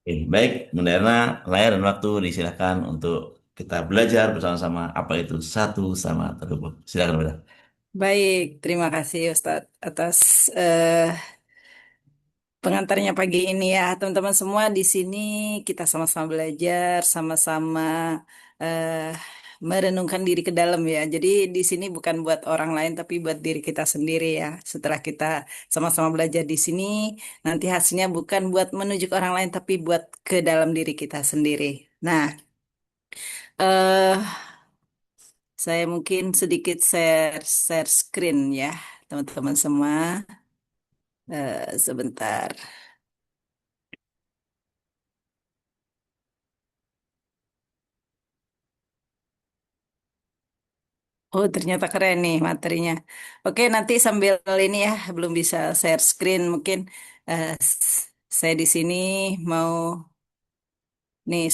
Baik, Munirna, layar dan waktu disilakan untuk kita belajar bersama-sama apa itu satu sama terhubung. Silakan, Bunda. Baik, terima kasih Ustadz atas eh, pengantarnya pagi ini ya. Teman-teman semua di sini kita sama-sama belajar, sama-sama eh, merenungkan diri ke dalam ya. Jadi di sini bukan buat orang lain tapi buat diri kita sendiri ya. Setelah kita sama-sama belajar di sini, nanti hasilnya bukan buat menuju ke orang lain tapi buat ke dalam diri kita sendiri. Nah, eh saya mungkin sedikit share share screen ya, teman-teman semua. Sebentar. Oh, ternyata keren nih materinya. Oke, nanti sambil ini ya, belum bisa share screen mungkin saya di sini mau nih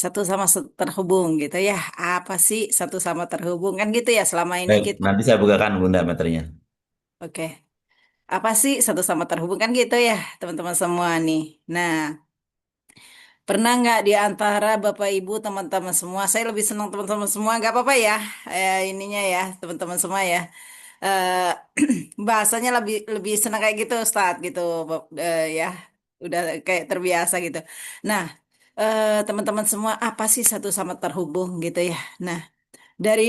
terhubung gitu ya. Apa sih satu sama terhubung kan gitu ya selama ini Baik, kita. nanti saya bukakan Bunda materinya. Oke. Apa sih satu sama terhubung kan gitu ya, teman-teman semua nih. Nah, pernah nggak di antara Bapak Ibu teman-teman semua, saya lebih senang teman-teman semua, nggak apa-apa ya, ininya ya teman-teman semua ya. eh Bahasanya lebih lebih senang kayak gitu Ustadz gitu ya udah kayak terbiasa gitu. Nah, teman-teman semua apa sih satu sama terhubung gitu ya. Nah, dari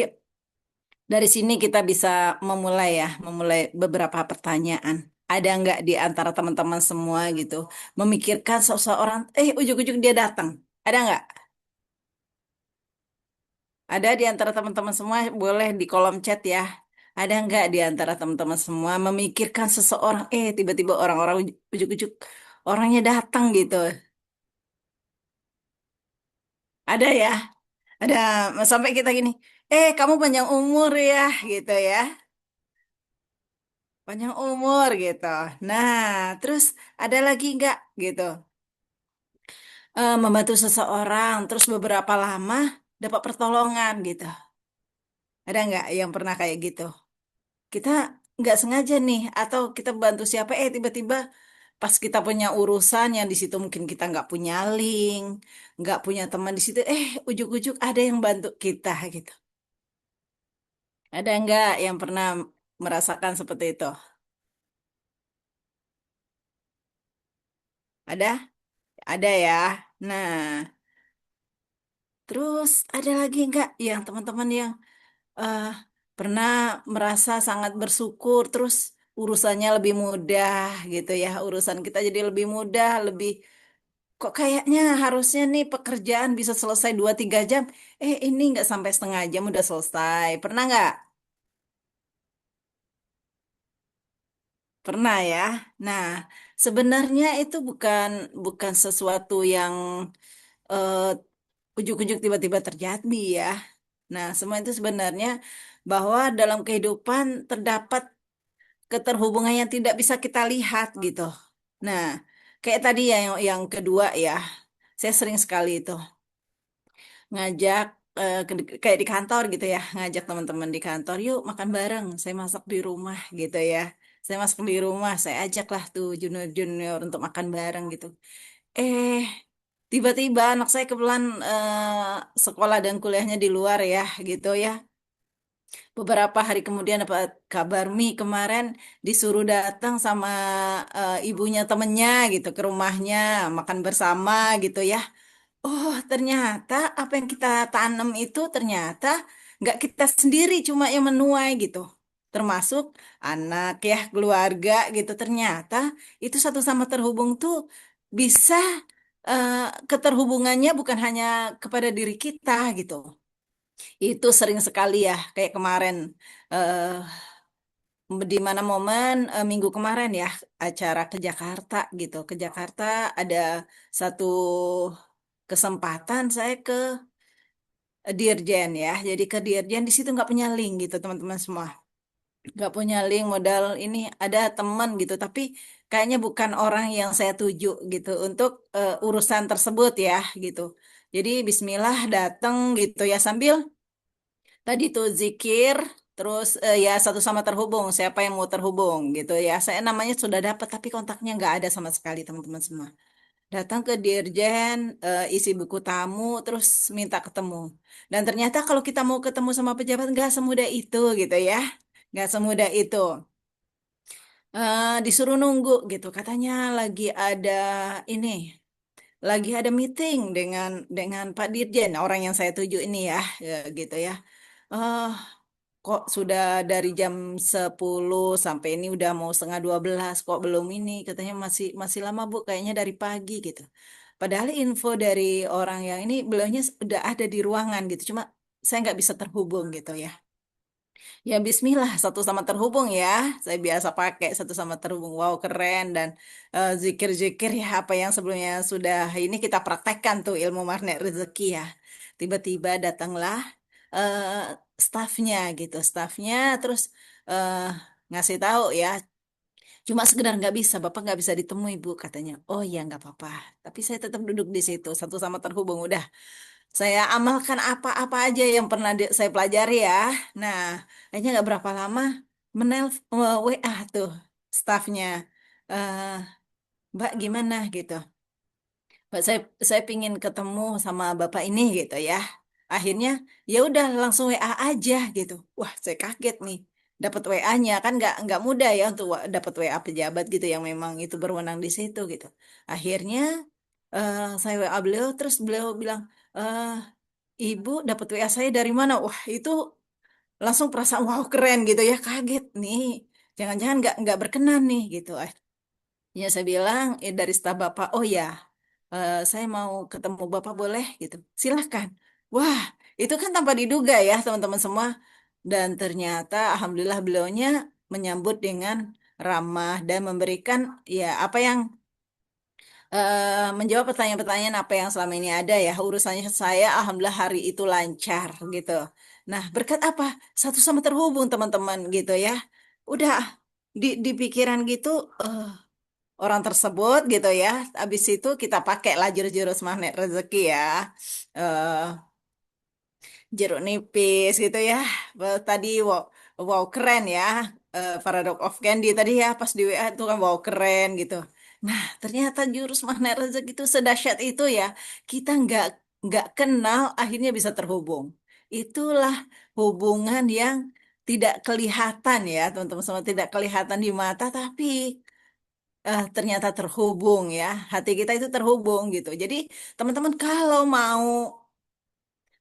dari sini kita bisa memulai beberapa pertanyaan. Ada nggak di antara teman-teman semua gitu memikirkan seseorang, ujuk-ujuk dia datang, ada nggak? Ada di antara teman-teman semua, boleh di kolom chat ya. Ada nggak di antara teman-teman semua memikirkan seseorang, tiba-tiba orang-orang ujuk-ujuk orangnya datang gitu. Ada ya, ada sampai kita gini, kamu panjang umur ya gitu ya, panjang umur gitu. Nah, terus ada lagi nggak gitu, membantu seseorang, terus beberapa lama dapat pertolongan gitu. Ada nggak yang pernah kayak gitu? Kita nggak sengaja nih atau kita bantu siapa tiba-tiba pas kita punya urusan yang di situ mungkin kita nggak punya link, nggak punya teman di situ, ujuk-ujuk ada yang bantu kita gitu. Ada nggak yang pernah merasakan seperti itu? Ada, ada ya. Nah, terus ada lagi nggak yang teman-teman yang eh, pernah merasa sangat bersyukur terus urusannya lebih mudah gitu ya, urusan kita jadi lebih mudah, lebih. Kok kayaknya harusnya nih pekerjaan bisa selesai 2-3 jam. Ini nggak sampai setengah jam udah selesai. Pernah nggak? Pernah ya. Nah, sebenarnya itu bukan bukan sesuatu yang eh, ujuk-ujuk tiba-tiba terjadi ya. Nah, semua itu sebenarnya bahwa dalam kehidupan terdapat keterhubungan yang tidak bisa kita lihat gitu. Nah, kayak tadi ya yang kedua ya. Saya sering sekali itu ngajak kayak di kantor gitu ya, ngajak teman-teman di kantor, yuk makan bareng, saya masak di rumah gitu ya, saya masak di rumah, saya ajaklah tuh junior-junior untuk makan bareng gitu. eh Tiba-tiba anak saya kebetulan sekolah dan kuliahnya di luar ya gitu ya, beberapa hari kemudian dapat kabar, Mi kemarin disuruh datang sama ibunya temennya gitu ke rumahnya makan bersama gitu ya. Oh, ternyata apa yang kita tanam itu ternyata nggak kita sendiri cuma yang menuai gitu. Termasuk anak ya, keluarga gitu. Ternyata itu satu sama terhubung tuh bisa eh, keterhubungannya bukan hanya kepada diri kita gitu. Itu sering sekali ya, kayak kemarin eh, di mana momen minggu kemarin ya acara ke Jakarta gitu. Ke Jakarta ada satu kesempatan saya ke Dirjen ya. Jadi ke Dirjen di situ nggak punya link gitu teman-teman semua. Nggak punya link modal ini ada teman gitu. Tapi kayaknya bukan orang yang saya tuju gitu untuk urusan tersebut ya gitu. Jadi Bismillah datang gitu ya sambil tadi tuh zikir. Terus ya satu sama terhubung. Siapa yang mau terhubung gitu ya. Saya namanya sudah dapat tapi kontaknya nggak ada sama sekali teman-teman semua. Datang ke dirjen, isi buku tamu, terus minta ketemu. Dan ternyata kalau kita mau ketemu sama pejabat nggak semudah itu gitu ya, nggak semudah itu. Disuruh nunggu gitu, katanya lagi ada ini, lagi ada meeting dengan Pak Dirjen, orang yang saya tuju ini ya, gitu ya. Eh, Kok sudah dari jam 10 sampai ini udah mau setengah 12 kok belum ini, katanya masih masih lama Bu, kayaknya dari pagi gitu. Padahal info dari orang yang ini beliaunya udah ada di ruangan gitu, cuma saya nggak bisa terhubung gitu ya. Ya Bismillah, satu sama terhubung ya. Saya biasa pakai satu sama terhubung. Wow, keren. Dan zikir-zikir ya, apa yang sebelumnya sudah ini kita praktekkan tuh, ilmu magnet rezeki ya. Tiba-tiba datanglah stafnya gitu. Stafnya terus eh, ngasih tahu ya. Cuma sekedar nggak bisa, Bapak nggak bisa ditemui Bu katanya. Oh ya nggak apa-apa. Tapi saya tetap duduk di situ, satu sama terhubung. Udah saya amalkan apa-apa aja yang pernah saya pelajari ya. Nah, akhirnya nggak berapa lama WA tuh stafnya, eh Mbak gimana gitu. Mbak, saya pingin ketemu sama Bapak ini gitu ya. Akhirnya ya udah langsung WA aja gitu. Wah, saya kaget nih. Dapat WA-nya kan nggak mudah ya untuk dapat WA pejabat gitu yang memang itu berwenang di situ gitu. Akhirnya saya WA beliau, terus beliau bilang, eh Ibu dapat WA saya dari mana? Wah, itu langsung perasaan wow keren gitu ya, kaget nih. Jangan-jangan nggak berkenan nih gitu. Ya saya bilang dari staf Bapak. Oh ya, saya mau ketemu Bapak boleh gitu. Silahkan. Wah, itu kan tanpa diduga ya teman-teman semua. Dan ternyata alhamdulillah beliaunya menyambut dengan ramah dan memberikan ya apa yang menjawab pertanyaan-pertanyaan apa yang selama ini ada ya. Urusannya saya alhamdulillah hari itu lancar gitu. Nah, berkat apa? Satu sama terhubung teman-teman gitu ya. Udah di pikiran gitu, eh, orang tersebut gitu ya. Habis itu kita pakai lah jurus-jurus magnet rezeki ya. Eh, Jeruk nipis gitu ya. Tadi wow, wow keren ya. Paradox of Candy tadi ya pas di WA itu kan wow keren gitu. Nah, ternyata jurus magnet rezeki itu sedahsyat itu ya. Kita nggak kenal akhirnya bisa terhubung. Itulah hubungan yang tidak kelihatan ya, teman-teman semua, tidak kelihatan di mata tapi ternyata terhubung ya. Hati kita itu terhubung gitu. Jadi, teman-teman kalau mau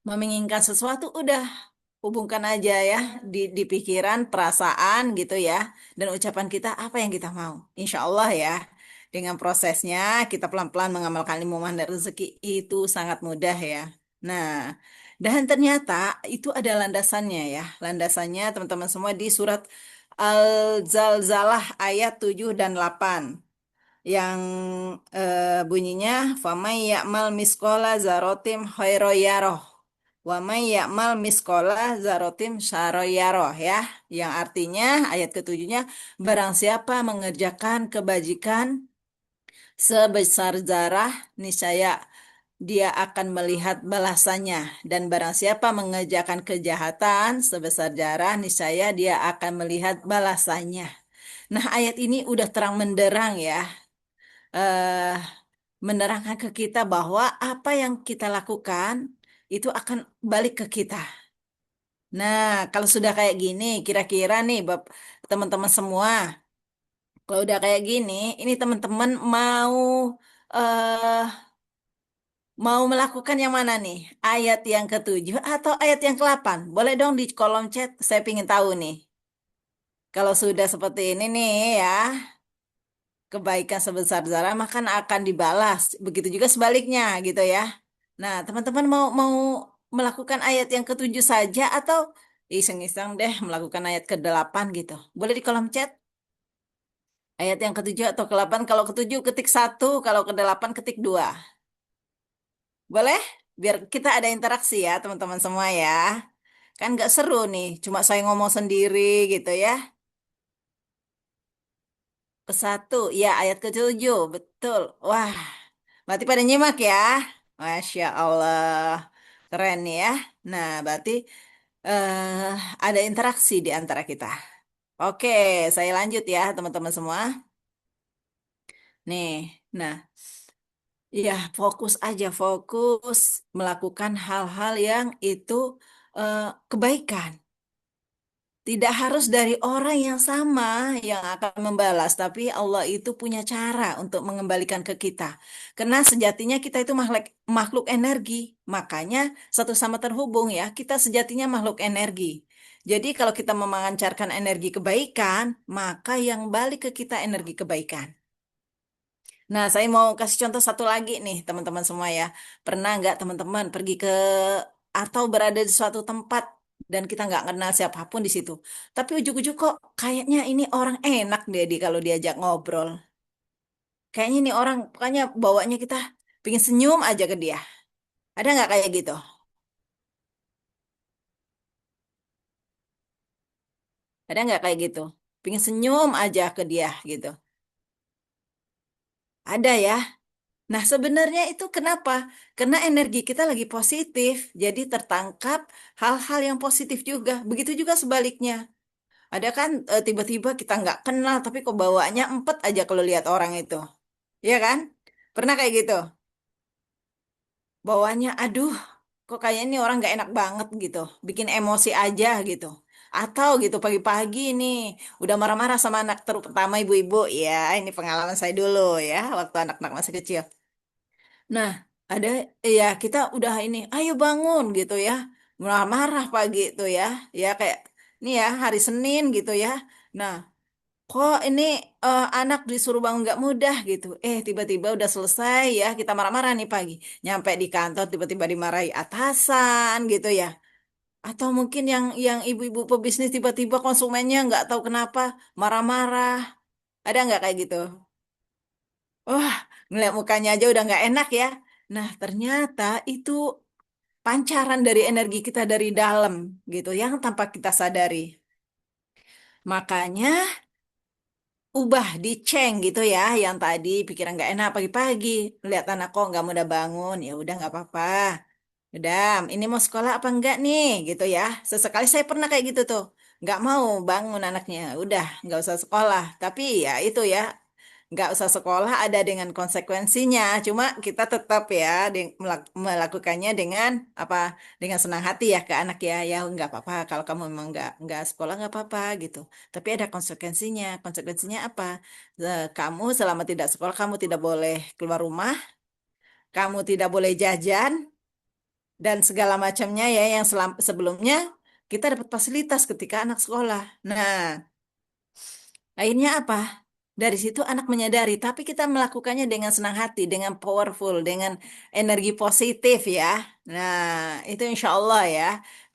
menginginkan sesuatu udah hubungkan aja ya di pikiran, perasaan gitu ya, dan ucapan kita apa yang kita mau. Insya Allah ya, dengan prosesnya kita pelan-pelan mengamalkan ilmu mandat rezeki itu sangat mudah ya. Nah, dan ternyata itu ada landasannya ya. Landasannya teman-teman semua di surat Al-Zalzalah ayat 7 dan 8 yang bunyinya famay ya'mal miskola zarotim khairoyaroh wa may ya'mal miskola zarotim saroyaroh ya, yang artinya ayat ketujuhnya barang siapa mengerjakan kebajikan sebesar zarah niscaya dia akan melihat balasannya, dan barang siapa mengerjakan kejahatan sebesar zarah niscaya dia akan melihat balasannya. Nah, ayat ini udah terang menderang ya, eh, menerangkan ke kita bahwa apa yang kita lakukan itu akan balik ke kita. Nah, kalau sudah kayak gini, kira-kira nih, teman-teman semua, kalau udah kayak gini, ini teman-teman eh mau melakukan yang mana nih? Ayat yang ketujuh atau ayat yang ke-8? Boleh dong di kolom chat, saya ingin tahu nih. Kalau sudah seperti ini nih ya, kebaikan sebesar zarah maka akan dibalas. Begitu juga sebaliknya gitu ya. Nah, teman-teman mau mau melakukan ayat yang ketujuh saja atau iseng-iseng deh melakukan ayat ke-8 gitu. Boleh di kolom chat ayat yang ketujuh atau ke-8. Kalau ketujuh ketik satu, kalau ke-8 ketik 2. Boleh? Biar kita ada interaksi ya teman-teman semua ya. Kan nggak seru nih, cuma saya ngomong sendiri gitu ya. Ke 1, ya ayat ke-7, betul. Wah, berarti pada nyimak ya. Masya Allah, keren nih ya. Nah, berarti eh ada interaksi di antara kita. Oke, saya lanjut ya teman-teman semua. Nih, nah Ya, fokus aja, fokus melakukan hal-hal yang itu eh, kebaikan. Tidak harus dari orang yang sama yang akan membalas, tapi Allah itu punya cara untuk mengembalikan ke kita. Karena sejatinya kita itu makhluk makhluk energi. Makanya satu sama terhubung ya, kita sejatinya makhluk energi. Jadi kalau kita memancarkan energi kebaikan, maka yang balik ke kita energi kebaikan. Nah, saya mau kasih contoh satu lagi nih, teman-teman semua ya. Pernah nggak teman-teman pergi ke atau berada di suatu tempat dan kita nggak kenal siapapun di situ. Tapi ujuk-ujuk kok kayaknya ini orang enak deh di kalau diajak ngobrol. Kayaknya ini orang pokoknya bawanya kita pingin senyum aja ke dia. Ada nggak kayak gitu? Ada nggak kayak gitu? Pingin senyum aja ke dia gitu. Ada ya. Nah, sebenarnya itu kenapa? Karena energi kita lagi positif, jadi tertangkap hal-hal yang positif juga. Begitu juga sebaliknya. Ada kan tiba-tiba kita nggak kenal, tapi kok bawaannya empet aja kalau lihat orang itu. Iya kan? Pernah kayak gitu? Bawaannya, aduh, kok kayaknya ini orang nggak enak banget gitu. Bikin emosi aja gitu. Atau gitu pagi-pagi nih, udah marah-marah sama anak, terutama ibu-ibu. Ya, ini pengalaman saya dulu ya, waktu anak-anak masih kecil. Nah, ada ya kita udah ini, ayo bangun gitu ya. Marah-marah pagi itu ya. Ya kayak ini ya hari Senin gitu ya. Nah, kok ini anak disuruh bangun nggak mudah gitu. Tiba-tiba udah selesai ya kita marah-marah nih pagi. Nyampe di kantor tiba-tiba dimarahi atasan gitu ya. Atau mungkin yang ibu-ibu pebisnis tiba-tiba konsumennya nggak tahu kenapa marah-marah. Ada nggak kayak gitu? Wah, ngeliat mukanya aja udah nggak enak ya. Nah, ternyata itu pancaran dari energi kita dari dalam gitu yang tanpa kita sadari. Makanya ubah diceng gitu ya yang tadi pikiran nggak enak pagi-pagi lihat anak kok nggak mudah bangun ya udah nggak apa-apa udah ini mau sekolah apa enggak nih gitu ya sesekali saya pernah kayak gitu tuh nggak mau bangun anaknya udah nggak usah sekolah tapi ya itu ya nggak usah sekolah ada dengan konsekuensinya cuma kita tetap ya melakukannya dengan apa dengan senang hati ya ke anak ya ya nggak apa-apa kalau kamu memang nggak sekolah nggak apa-apa gitu tapi ada konsekuensinya konsekuensinya apa kamu selama tidak sekolah kamu tidak boleh keluar rumah kamu tidak boleh jajan dan segala macamnya ya yang sebelumnya kita dapat fasilitas ketika anak sekolah nah akhirnya apa? Dari situ anak menyadari, tapi kita melakukannya dengan senang hati, dengan powerful, dengan energi positif ya. Nah, itu insya Allah ya.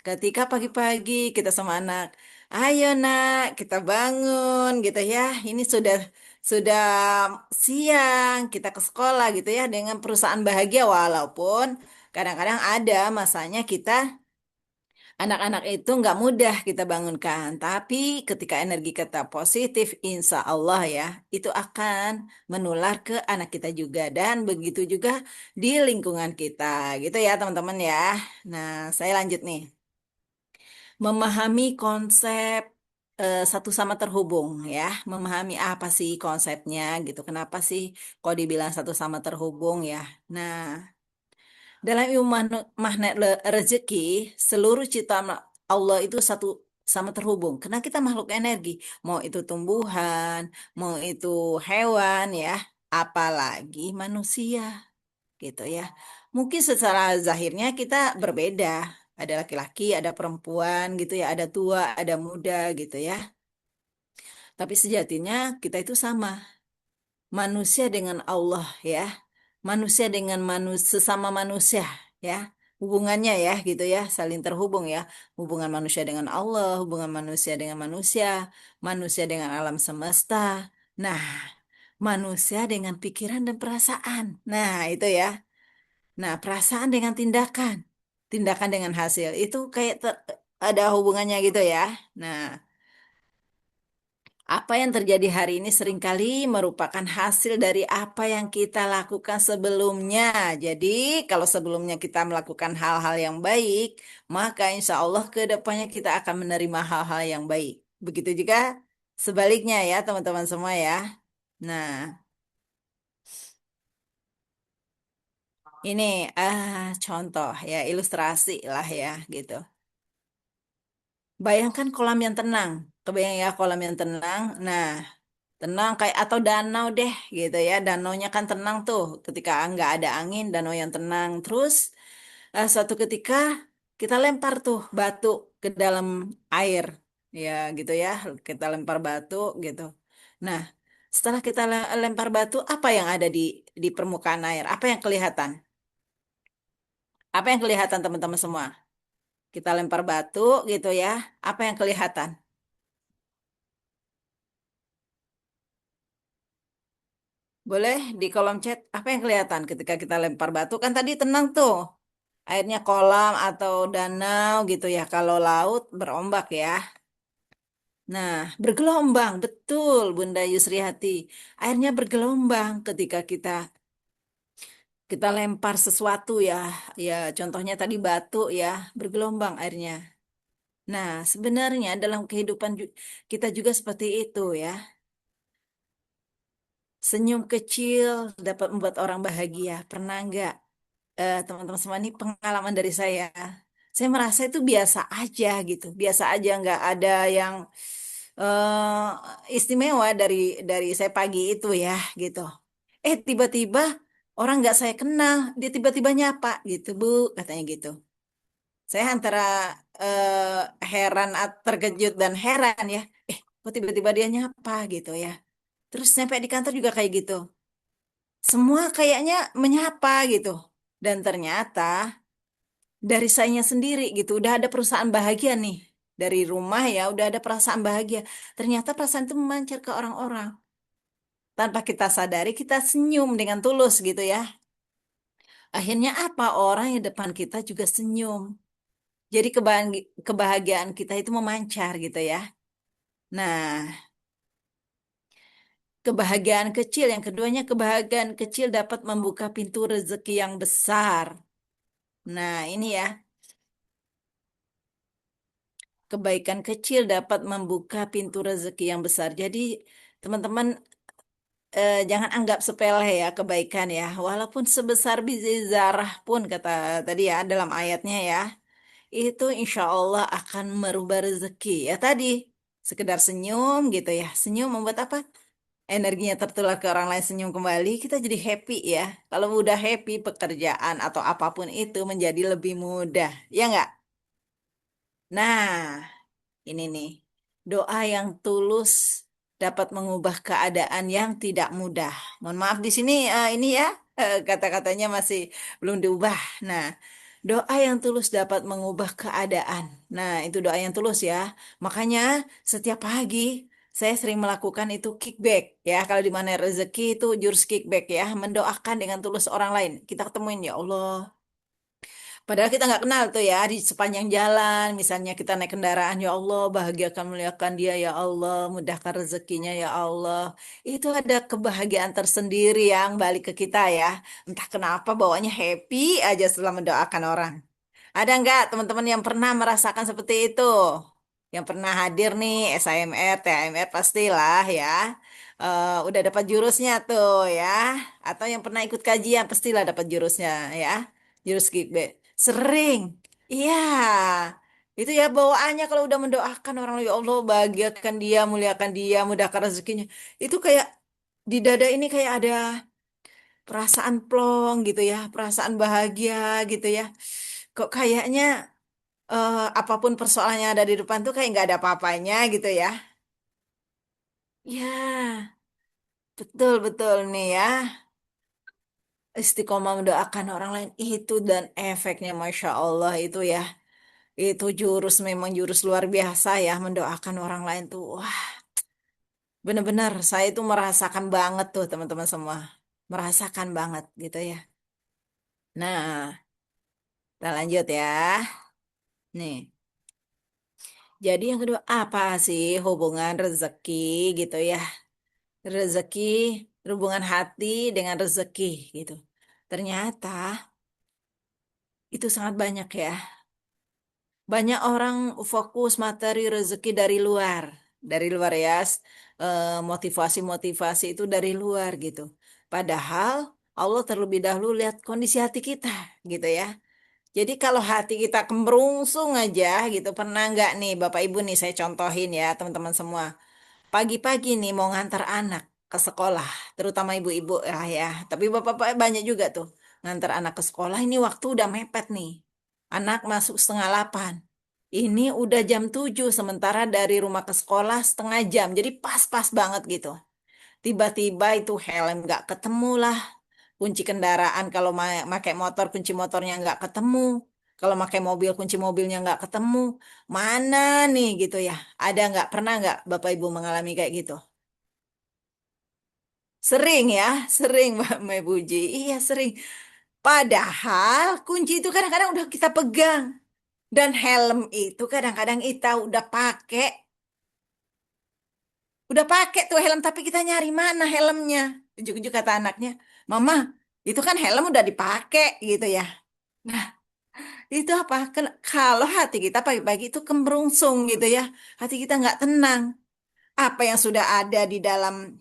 Ketika pagi-pagi kita sama anak, ayo nak, kita bangun gitu ya. Ini sudah siang, kita ke sekolah gitu ya dengan perusahaan bahagia walaupun kadang-kadang ada masanya kita anak-anak itu nggak mudah kita bangunkan, tapi ketika energi kita positif, insya Allah ya, itu akan menular ke anak kita juga dan begitu juga di lingkungan kita, gitu ya teman-teman ya. Nah, saya lanjut nih, memahami konsep satu sama terhubung ya, memahami apa sih konsepnya gitu, kenapa sih kok dibilang satu sama terhubung ya. Nah, dalam ilmu magnet rezeki, seluruh ciptaan Allah itu satu sama terhubung. Karena kita makhluk energi, mau itu tumbuhan, mau itu hewan ya, apalagi manusia gitu ya. Mungkin secara zahirnya kita berbeda. Ada laki-laki, ada perempuan gitu ya, ada tua, ada muda gitu ya. Tapi sejatinya kita itu sama, manusia dengan Allah ya. Manusia dengan sesama manusia ya hubungannya ya gitu ya saling terhubung ya hubungan manusia dengan Allah hubungan manusia dengan manusia manusia dengan alam semesta nah manusia dengan pikiran dan perasaan nah itu ya nah perasaan dengan tindakan tindakan dengan hasil itu kayak ada hubungannya gitu ya nah apa yang terjadi hari ini seringkali merupakan hasil dari apa yang kita lakukan sebelumnya. Jadi, kalau sebelumnya kita melakukan hal-hal yang baik, maka insya Allah ke depannya kita akan menerima hal-hal yang baik. Begitu juga sebaliknya ya, teman-teman semua ya. Nah, Ini contoh ya, ilustrasi lah ya gitu. Bayangkan kolam yang tenang. Kebayang ya kolam yang tenang. Nah, tenang kayak atau danau deh gitu ya. Danaunya kan tenang tuh ketika nggak ada angin, danau yang tenang. Terus suatu ketika kita lempar tuh batu ke dalam air. Ya gitu ya, kita lempar batu gitu. Nah, setelah kita lempar batu, apa yang ada di permukaan air? Apa yang kelihatan? Apa yang kelihatan teman-teman semua? Kita lempar batu gitu ya. Apa yang kelihatan? Boleh di kolom chat apa yang kelihatan ketika kita lempar batu? Kan tadi tenang tuh. Airnya kolam atau danau gitu ya. Kalau laut berombak ya. Nah, bergelombang, betul Bunda Yusriati. Airnya bergelombang ketika kita lempar sesuatu ya. Ya, contohnya tadi batu ya, bergelombang airnya. Nah, sebenarnya dalam kehidupan kita juga seperti itu ya. Senyum kecil dapat membuat orang bahagia. Pernah nggak teman-teman semua ini pengalaman dari saya? Saya merasa itu biasa aja gitu, biasa aja nggak ada yang istimewa dari saya pagi itu ya gitu. Tiba-tiba orang nggak saya kenal, dia tiba-tiba nyapa gitu Bu, katanya gitu. Saya antara heran, terkejut dan heran ya. Kok tiba-tiba dia nyapa gitu ya. Terus sampai di kantor juga kayak gitu. Semua kayaknya menyapa gitu. Dan ternyata dari sayanya sendiri gitu, udah ada perusahaan bahagia nih. Dari rumah ya, udah ada perasaan bahagia. Ternyata perasaan itu memancar ke orang-orang. Tanpa kita sadari, kita senyum dengan tulus gitu ya. Akhirnya apa? Orang yang depan kita juga senyum. Jadi kebahagiaan kita itu memancar gitu ya. Nah, kebahagiaan kecil, yang keduanya kebahagiaan kecil dapat membuka pintu rezeki yang besar. Nah, ini ya, kebaikan kecil dapat membuka pintu rezeki yang besar. Jadi, teman-teman jangan anggap sepele ya kebaikan ya. Walaupun sebesar biji zarah pun kata tadi ya dalam ayatnya ya, itu insya Allah akan merubah rezeki. Ya tadi, sekedar senyum gitu ya. Senyum membuat apa? Energinya tertular ke orang lain, senyum kembali, kita jadi happy ya. Kalau udah happy, pekerjaan atau apapun itu menjadi lebih mudah. Ya nggak? Nah, ini nih, doa yang tulus dapat mengubah keadaan yang tidak mudah. Mohon maaf di sini ini ya kata-katanya masih belum diubah. Nah, doa yang tulus dapat mengubah keadaan. Nah, itu doa yang tulus ya. Makanya setiap pagi saya sering melakukan itu kickback ya. Kalau di mana rezeki itu jurus kickback ya, mendoakan dengan tulus orang lain. Kita ketemuin ya Allah. Padahal kita nggak kenal tuh ya di sepanjang jalan. Misalnya kita naik kendaraan, ya Allah, bahagiakan muliakan dia, ya Allah, mudahkan rezekinya, ya Allah. Itu ada kebahagiaan tersendiri yang balik ke kita ya. Entah kenapa bawanya happy aja setelah mendoakan orang. Ada nggak teman-teman yang pernah merasakan seperti itu? Yang pernah hadir nih, SIMR, THMR pastilah ya. Udah dapat jurusnya tuh ya. Atau yang pernah ikut kajian pastilah dapat jurusnya ya. Jurus kickback. Sering. Iya. Itu ya bawaannya kalau udah mendoakan orang, ya Allah bahagiakan dia, muliakan dia, mudahkan rezekinya. Itu kayak di dada ini kayak ada perasaan plong gitu ya, perasaan bahagia gitu ya. Kok kayaknya apapun persoalannya ada di depan tuh kayak nggak ada apa-apanya gitu ya. Ya, betul betul nih ya. Istiqomah mendoakan orang lain itu dan efeknya Masya Allah itu ya. Itu jurus memang jurus luar biasa ya mendoakan orang lain tuh. Wah, bener-bener saya itu merasakan banget tuh teman-teman semua. Merasakan banget gitu ya. Nah, kita lanjut ya. Nih, jadi yang kedua apa sih hubungan rezeki gitu ya? Rezeki, hubungan hati dengan rezeki gitu. Ternyata itu sangat banyak ya. Banyak orang fokus materi rezeki dari luar ya. Motivasi-motivasi itu dari luar gitu. Padahal Allah terlebih dahulu lihat kondisi hati kita, gitu ya. Jadi kalau hati kita kemerungsung aja gitu, pernah nggak nih Bapak Ibu nih saya contohin ya teman-teman semua. Pagi-pagi nih mau ngantar anak ke sekolah, terutama ibu-ibu lah ya. Tapi bapak-bapak banyak juga tuh ngantar anak ke sekolah. Ini waktu udah mepet nih. Anak masuk setengah 8. Ini udah jam 7, sementara dari rumah ke sekolah setengah jam. Jadi pas-pas banget gitu. Tiba-tiba itu helm nggak ketemu lah. Kunci kendaraan kalau pakai motor, kunci motornya nggak ketemu. Kalau pakai mobil, kunci mobilnya nggak ketemu. Mana nih gitu ya? Ada nggak? Pernah nggak Bapak Ibu mengalami kayak gitu? Sering ya, sering Mbak Puji. Iya sering. Padahal kunci itu kadang-kadang udah kita pegang. Dan helm itu kadang-kadang kita udah pakai tuh helm, tapi kita nyari mana helmnya. Ujuk-ujuk kata anaknya, Mama, itu kan helm udah dipakai gitu ya. Nah, itu apa? Kalau hati kita pagi-pagi itu kemerungsung gitu ya. Hati kita nggak tenang. Apa yang sudah ada di dalam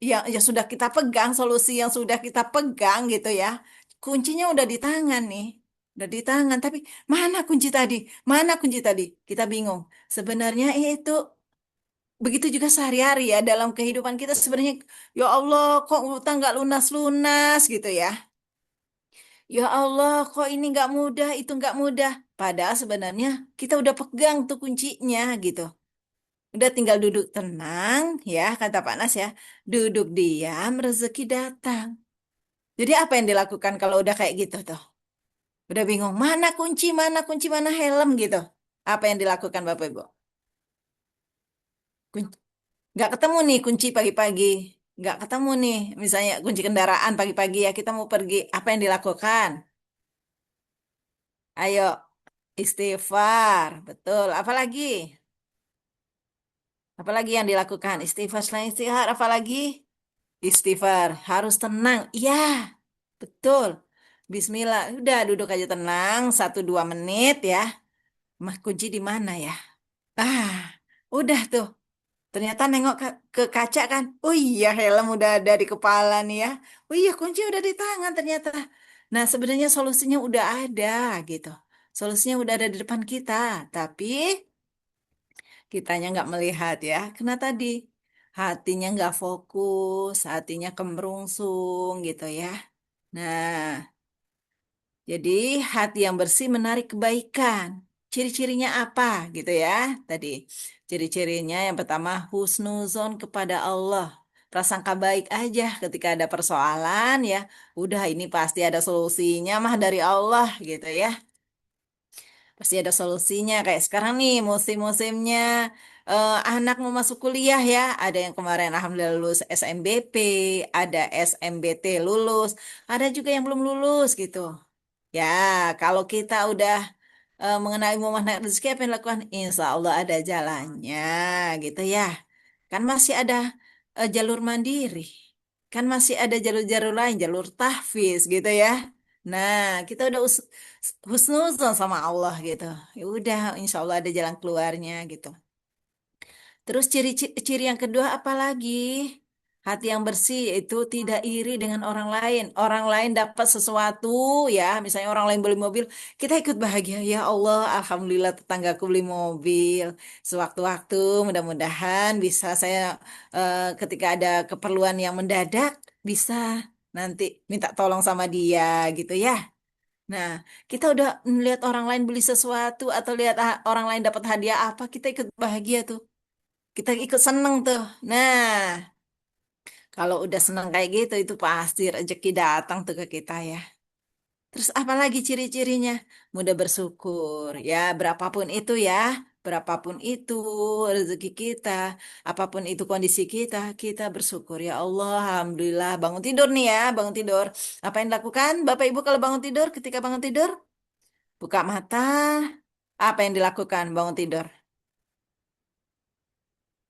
yang sudah kita pegang, solusi yang sudah kita pegang gitu ya. Kuncinya udah di tangan nih. Udah di tangan, tapi mana kunci tadi? Mana kunci tadi? Kita bingung. Sebenarnya itu begitu juga sehari-hari ya dalam kehidupan kita sebenarnya, ya Allah, kok utang nggak lunas-lunas gitu ya. Ya Allah, kok ini nggak mudah, itu nggak mudah. Padahal sebenarnya kita udah pegang tuh kuncinya gitu. Udah tinggal duduk tenang ya, kata Pak Nas ya. Duduk diam, rezeki datang. Jadi apa yang dilakukan kalau udah kayak gitu tuh? Udah bingung, mana kunci, mana helm gitu. Apa yang dilakukan Bapak Ibu? Nggak ketemu nih kunci pagi-pagi. Nggak ketemu nih, misalnya kunci kendaraan pagi-pagi ya, kita mau pergi. Apa yang dilakukan? Ayo, istighfar. Betul. Apalagi? Apalagi yang dilakukan? Istighfar, selain istighfar, apalagi? Istighfar. Harus tenang. Iya, betul. Bismillah. Udah duduk aja tenang, 1-2 menit ya. Mah kunci di mana ya? Ah, udah tuh. Ternyata nengok ke kaca kan. Oh iya, helm udah ada di kepala nih ya. Oh iya, kunci udah di tangan ternyata. Nah, sebenarnya solusinya udah ada gitu. Solusinya udah ada di depan kita. Tapi kitanya nggak melihat ya. Karena tadi hatinya nggak fokus, hatinya kemerungsung gitu ya. Nah, jadi hati yang bersih menarik kebaikan. Ciri-cirinya apa gitu ya tadi. Ciri-cirinya yang pertama husnuzon kepada Allah. Prasangka baik aja ketika ada persoalan ya. Udah ini pasti ada solusinya mah dari Allah gitu ya. Pasti ada solusinya. Kayak sekarang nih musim-musimnya anak mau masuk kuliah ya. Ada yang kemarin alhamdulillah lulus SMBP, ada SMBT lulus, ada juga yang belum lulus gitu. Ya, kalau kita udah mengenali memaknai rezeki apa yang dilakukan, insya Allah ada jalannya, gitu ya. Kan masih ada jalur mandiri, kan masih ada jalur-jalur lain, jalur tahfiz, gitu ya. Nah, kita udah husnuzon sama Allah gitu. Ya udah, insya Allah ada jalan keluarnya gitu. Terus ciri yang kedua apa lagi? Hati yang bersih itu tidak iri dengan orang lain. Orang lain dapat sesuatu ya, misalnya orang lain beli mobil, kita ikut bahagia. Ya Allah, alhamdulillah tetanggaku beli mobil. Sewaktu-waktu mudah-mudahan bisa saya ketika ada keperluan yang mendadak bisa nanti minta tolong sama dia gitu ya. Nah, kita udah melihat orang lain beli sesuatu atau lihat orang lain dapat hadiah apa, kita ikut bahagia tuh. Kita ikut seneng tuh. Nah, kalau udah seneng kayak gitu, itu pasti rezeki datang tuh ke kita ya. Terus apalagi ciri-cirinya? Mudah bersyukur. Ya, berapapun itu ya. Berapapun itu rezeki kita. Apapun itu kondisi kita, kita bersyukur. Ya Allah, Alhamdulillah. Bangun tidur nih ya, bangun tidur. Apa yang dilakukan Bapak Ibu kalau bangun tidur? Ketika bangun tidur, buka mata. Apa yang dilakukan bangun tidur?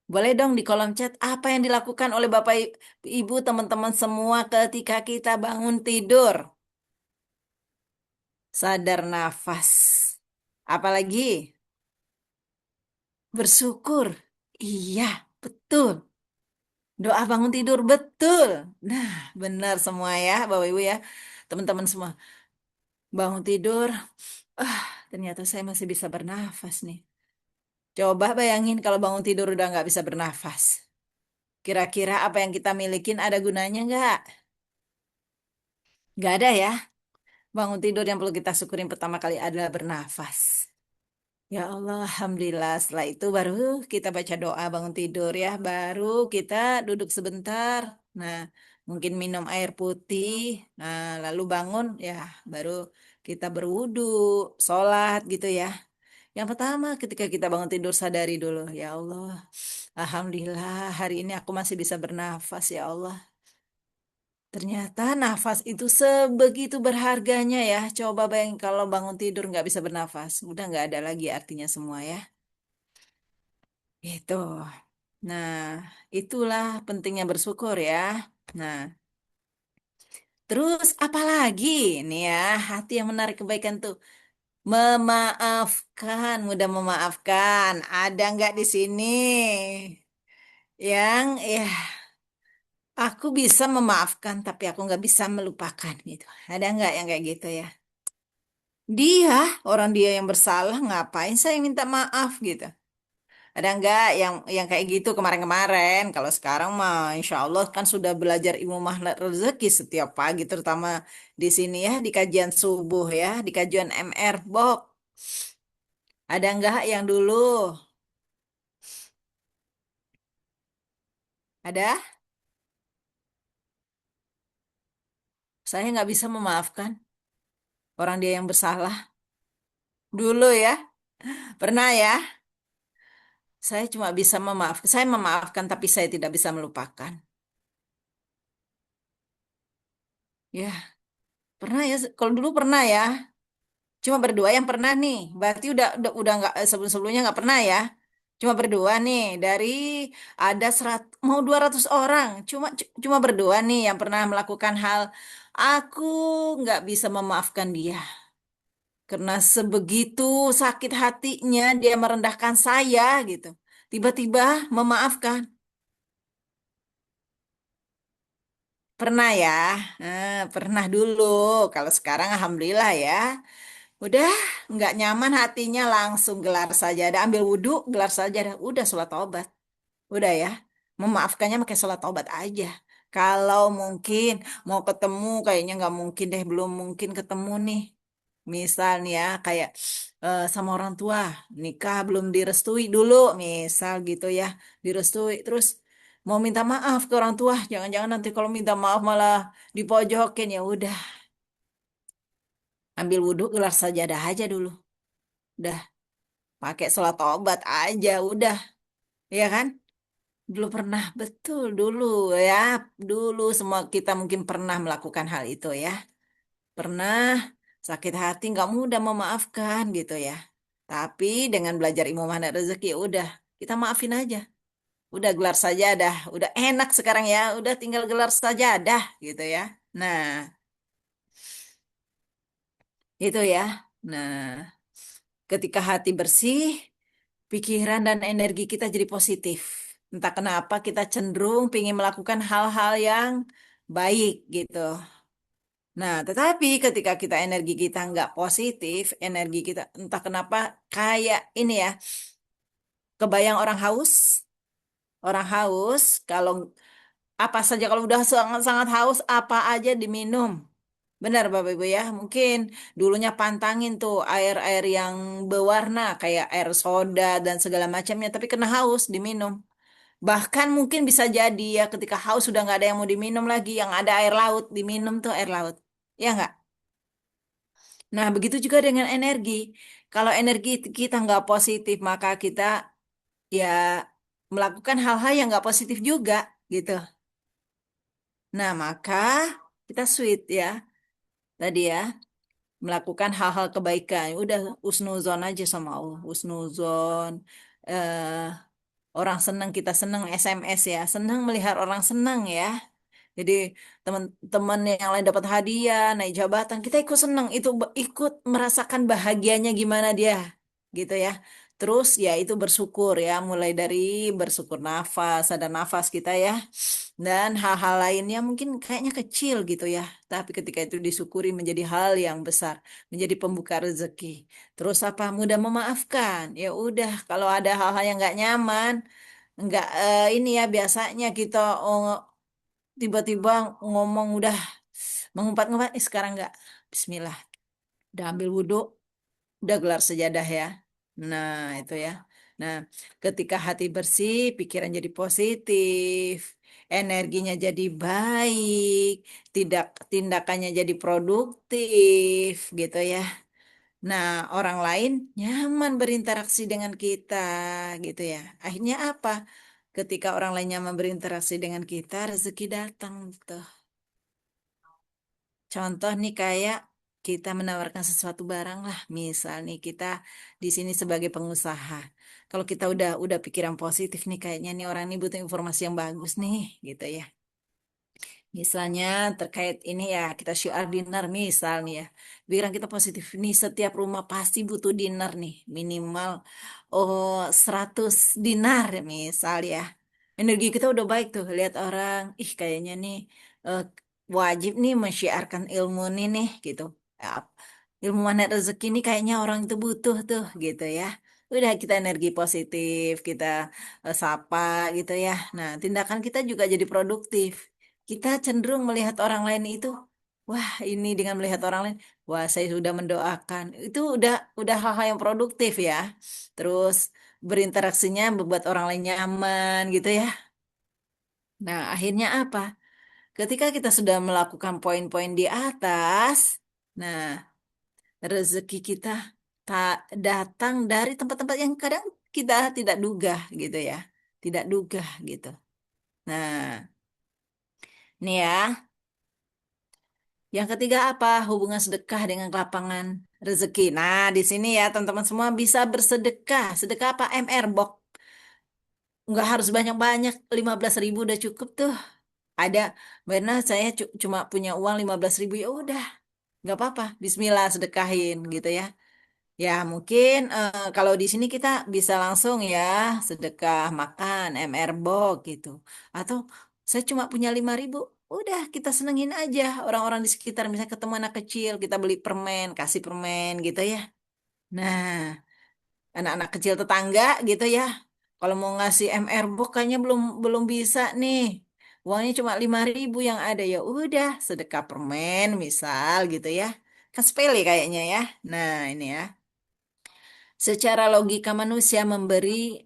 Boleh dong di kolom chat apa yang dilakukan oleh Bapak Ibu teman-teman semua ketika kita bangun tidur. Sadar nafas. Apalagi bersyukur. Iya, betul. Doa bangun tidur betul. Nah, benar semua ya, Bapak Ibu ya, teman-teman semua. Bangun tidur, ah, ternyata saya masih bisa bernafas nih. Coba bayangin kalau bangun tidur udah nggak bisa bernafas. Kira-kira apa yang kita milikin ada gunanya nggak? Nggak ada ya. Bangun tidur yang perlu kita syukurin pertama kali adalah bernafas. Ya Allah, Alhamdulillah. Setelah itu baru kita baca doa bangun tidur ya. Baru kita duduk sebentar. Nah, mungkin minum air putih. Nah, lalu bangun ya. Baru kita berwudu, sholat gitu ya. Yang pertama ketika kita bangun tidur sadari dulu. Ya Allah, Alhamdulillah hari ini aku masih bisa bernafas ya Allah. Ternyata nafas itu sebegitu berharganya ya. Coba bayangin kalau bangun tidur nggak bisa bernafas. Udah nggak ada lagi artinya semua ya. Itu. Nah, itulah pentingnya bersyukur ya. Nah, terus apalagi nih ya, hati yang menarik kebaikan tuh memaafkan, mudah memaafkan. Ada nggak di sini yang ya aku bisa memaafkan tapi aku nggak bisa melupakan gitu. Ada nggak yang kayak gitu ya? Dia, orang dia yang bersalah, ngapain saya minta maaf gitu. Ada nggak yang kayak gitu kemarin-kemarin? Kalau sekarang mah insya Allah kan sudah belajar ilmu magnet rezeki setiap pagi, terutama di sini ya, di kajian subuh ya, di kajian MR Box. Ada nggak yang dulu? Ada? Saya nggak bisa memaafkan orang dia yang bersalah. Dulu ya, pernah ya. Saya cuma bisa memaafkan. Saya memaafkan tapi saya tidak bisa melupakan. Ya, pernah ya. Kalau dulu pernah ya. Cuma berdua yang pernah nih. Berarti udah nggak sebelum-sebelumnya nggak pernah ya. Cuma berdua nih dari ada mau 200 orang. Cuma berdua nih yang pernah melakukan hal aku nggak bisa memaafkan dia. Karena sebegitu sakit hatinya dia merendahkan saya gitu. Tiba-tiba memaafkan. Pernah ya. Pernah dulu. Kalau sekarang alhamdulillah ya. Udah nggak nyaman hatinya langsung gelar saja. Ada ambil wudhu, gelar saja. Udah sholat taubat. Udah ya. Memaafkannya pakai sholat taubat aja. Kalau mungkin mau ketemu kayaknya nggak mungkin deh. Belum mungkin ketemu nih. Misal nih ya kayak sama orang tua. Nikah belum direstui dulu. Misal gitu ya. Direstui. Terus mau minta maaf ke orang tua. Jangan-jangan nanti kalau minta maaf malah dipojokin. Ya udah. Ambil wudhu, gelar sajadah aja dulu. Udah. Pakai sholat tobat aja udah, ya kan? Dulu pernah, betul dulu ya. Dulu semua kita mungkin pernah melakukan hal itu ya. Pernah sakit hati, nggak mudah memaafkan gitu ya. Tapi dengan belajar ilmu mana rezeki, ya udah kita maafin aja. Udah gelar saja dah, udah enak sekarang ya. Udah tinggal gelar saja dah gitu ya. Nah, itu ya. Nah, ketika hati bersih, pikiran dan energi kita jadi positif. Entah kenapa kita cenderung ingin melakukan hal-hal yang baik gitu. Nah, tetapi ketika kita energi kita nggak positif, energi kita entah kenapa kayak ini ya, kebayang orang haus kalau apa saja kalau udah sangat-sangat haus apa aja diminum. Benar Bapak Ibu ya, mungkin dulunya pantangin tuh air-air yang berwarna kayak air soda dan segala macamnya, tapi kena haus diminum. Bahkan mungkin bisa jadi ya ketika haus sudah nggak ada yang mau diminum lagi, yang ada air laut, diminum tuh air laut. Ya nggak? Nah, begitu juga dengan energi. Kalau energi kita nggak positif, maka kita ya melakukan hal-hal yang nggak positif juga gitu. Nah, maka kita sweet ya tadi ya. Melakukan hal-hal kebaikan. Udah usnuzon aja sama Allah. Usnuzon. eh Orang senang kita senang SMS ya. Senang melihat orang senang ya. Jadi teman-teman yang lain dapat hadiah, naik jabatan, kita ikut senang, itu ikut merasakan bahagianya gimana dia, gitu ya. Terus ya itu bersyukur ya, mulai dari bersyukur nafas, ada nafas kita ya. Dan hal-hal lainnya mungkin kayaknya kecil gitu ya. Tapi ketika itu disyukuri menjadi hal yang besar, menjadi pembuka rezeki. Terus apa? Mudah memaafkan. Ya udah, kalau ada hal-hal yang nggak nyaman, nggak ini ya biasanya kita oh, tiba-tiba ngomong udah mengumpat-ngumpat, sekarang nggak. Bismillah, udah ambil wudhu, udah gelar sejadah ya. Nah, itu ya. Nah, ketika hati bersih, pikiran jadi positif, energinya jadi baik, tidak tindakannya jadi produktif gitu ya. Nah, orang lain nyaman berinteraksi dengan kita gitu ya. Akhirnya apa? Ketika orang lain nyaman berinteraksi dengan kita, rezeki datang tuh. Contoh nih kayak kita menawarkan sesuatu barang lah, misal nih kita di sini sebagai pengusaha. Kalau kita udah pikiran positif nih kayaknya nih orang ini butuh informasi yang bagus nih gitu ya. Misalnya terkait ini ya kita syiar dinner misal nih ya. Pikiran kita positif nih setiap rumah pasti butuh dinner nih minimal 100 dinar misal ya. Energi kita udah baik tuh lihat orang, ih kayaknya nih eh, wajib nih mensyiarkan ilmu nih nih gitu. Ya, ilmu mana rezeki nih kayaknya orang itu butuh tuh gitu ya. Udah kita energi positif, kita sapa gitu ya. Nah, tindakan kita juga jadi produktif. Kita cenderung melihat orang lain itu, wah ini dengan melihat orang lain, wah saya sudah mendoakan. Itu udah hal-hal yang produktif ya. Terus berinteraksinya membuat orang lain nyaman gitu ya. Nah, akhirnya apa? Ketika kita sudah melakukan poin-poin di atas, nah rezeki kita tak datang dari tempat-tempat yang kadang kita tidak duga gitu ya. Tidak duga gitu. Nah, ini ya. Yang ketiga apa? Hubungan sedekah dengan kelapangan rezeki. Nah, di sini ya teman-teman semua bisa bersedekah. Sedekah apa? MR box. Nggak harus banyak-banyak. 15.000 udah cukup tuh. Ada, benar saya cuma punya uang 15.000 ya udah. Nggak apa-apa. Bismillah sedekahin gitu ya. Ya mungkin kalau di sini kita bisa langsung ya sedekah makan MR box gitu. Atau saya cuma punya 5.000. Udah kita senengin aja orang-orang di sekitar misalnya ketemu anak kecil kita beli permen kasih permen gitu ya. Nah anak-anak kecil tetangga gitu ya. Kalau mau ngasih MR box kayaknya belum belum bisa nih. Uangnya cuma 5.000 yang ada ya udah sedekah permen misal gitu ya. Kan sepele kayaknya ya. Nah ini ya. Secara logika manusia memberi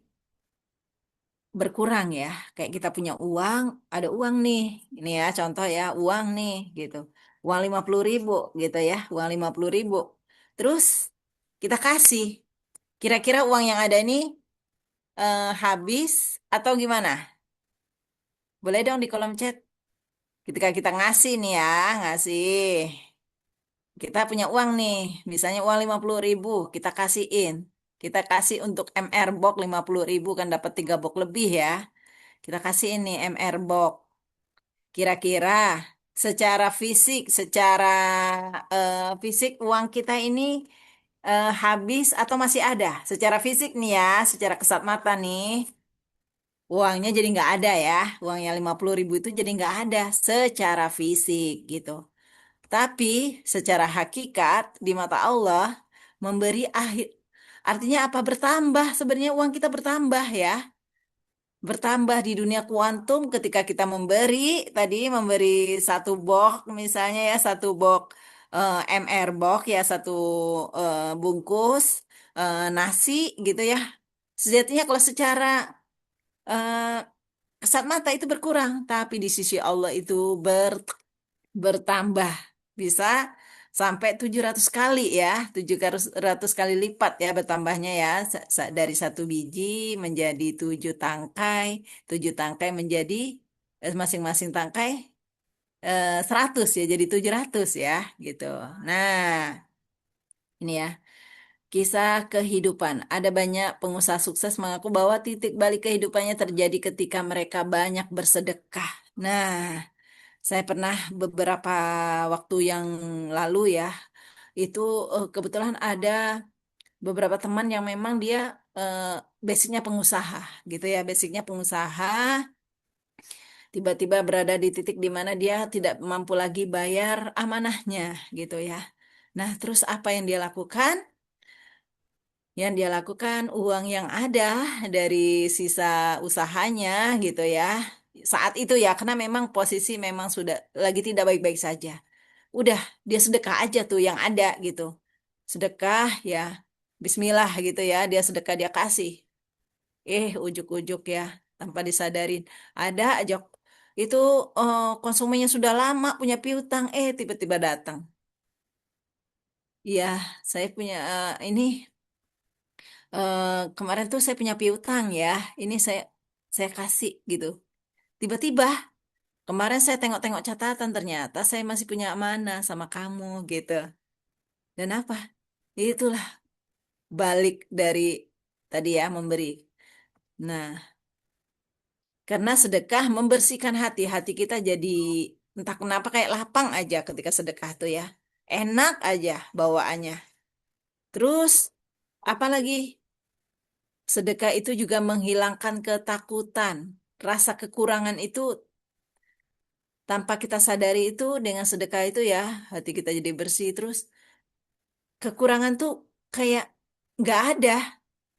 berkurang ya. Kayak kita punya uang, ada uang nih. Ini ya contoh ya, uang nih gitu. Uang 50.000 gitu ya, uang 50.000. Terus kita kasih. Kira-kira uang yang ada ini habis atau gimana? Boleh dong di kolom chat. Ketika kita ngasih nih ya, ngasih. Kita punya uang nih, misalnya uang 50.000, kita kasihin. Kita kasih untuk MR box 50.000 kan dapat 3 box lebih ya. Kita kasih ini MR box. Kira-kira secara fisik, secara fisik uang kita ini habis atau masih ada? Secara fisik nih ya, secara kesat mata nih, uangnya jadi nggak ada ya. Uangnya 50.000 itu jadi nggak ada secara fisik gitu. Tapi secara hakikat di mata Allah memberi akhir. Artinya apa? Bertambah. Sebenarnya uang kita bertambah ya. Bertambah di dunia kuantum ketika kita memberi tadi memberi satu box misalnya ya satu box MR box ya satu bungkus nasi gitu ya. Sejatinya kalau secara eh, kasat mata itu berkurang, tapi di sisi Allah itu bertambah bisa sampai 700 kali ya 700 kali lipat ya bertambahnya ya dari satu biji menjadi 7 tangkai menjadi masing-masing tangkai 100 ya jadi 700 ya gitu. Nah ini ya kisah kehidupan ada banyak pengusaha sukses mengaku bahwa titik balik kehidupannya terjadi ketika mereka banyak bersedekah. Nah saya pernah beberapa waktu yang lalu ya, itu kebetulan ada beberapa teman yang memang dia eh, basicnya pengusaha gitu ya, basicnya pengusaha, tiba-tiba berada di titik di mana dia tidak mampu lagi bayar amanahnya gitu ya. Nah, terus apa yang dia lakukan? Yang dia lakukan uang yang ada dari sisa usahanya gitu ya. Saat itu ya, karena memang posisi memang sudah lagi tidak baik-baik saja. Udah, dia sedekah aja tuh yang ada gitu. Sedekah ya, bismillah gitu ya, dia sedekah dia kasih. Ujuk-ujuk ya, tanpa disadarin. Ada aja itu konsumennya sudah lama punya piutang, tiba-tiba datang. Iya, saya punya ini eh, kemarin tuh saya punya piutang ya. Ini saya kasih gitu. Tiba-tiba kemarin saya tengok-tengok catatan ternyata saya masih punya amanah sama kamu gitu. Dan apa? Itulah balik dari tadi ya memberi. Nah, karena sedekah membersihkan hati. Hati kita jadi entah kenapa kayak lapang aja ketika sedekah tuh ya. Enak aja bawaannya. Terus apalagi sedekah itu juga menghilangkan ketakutan. Rasa kekurangan itu tanpa kita sadari itu dengan sedekah itu ya hati kita jadi bersih. Terus kekurangan tuh kayak nggak ada.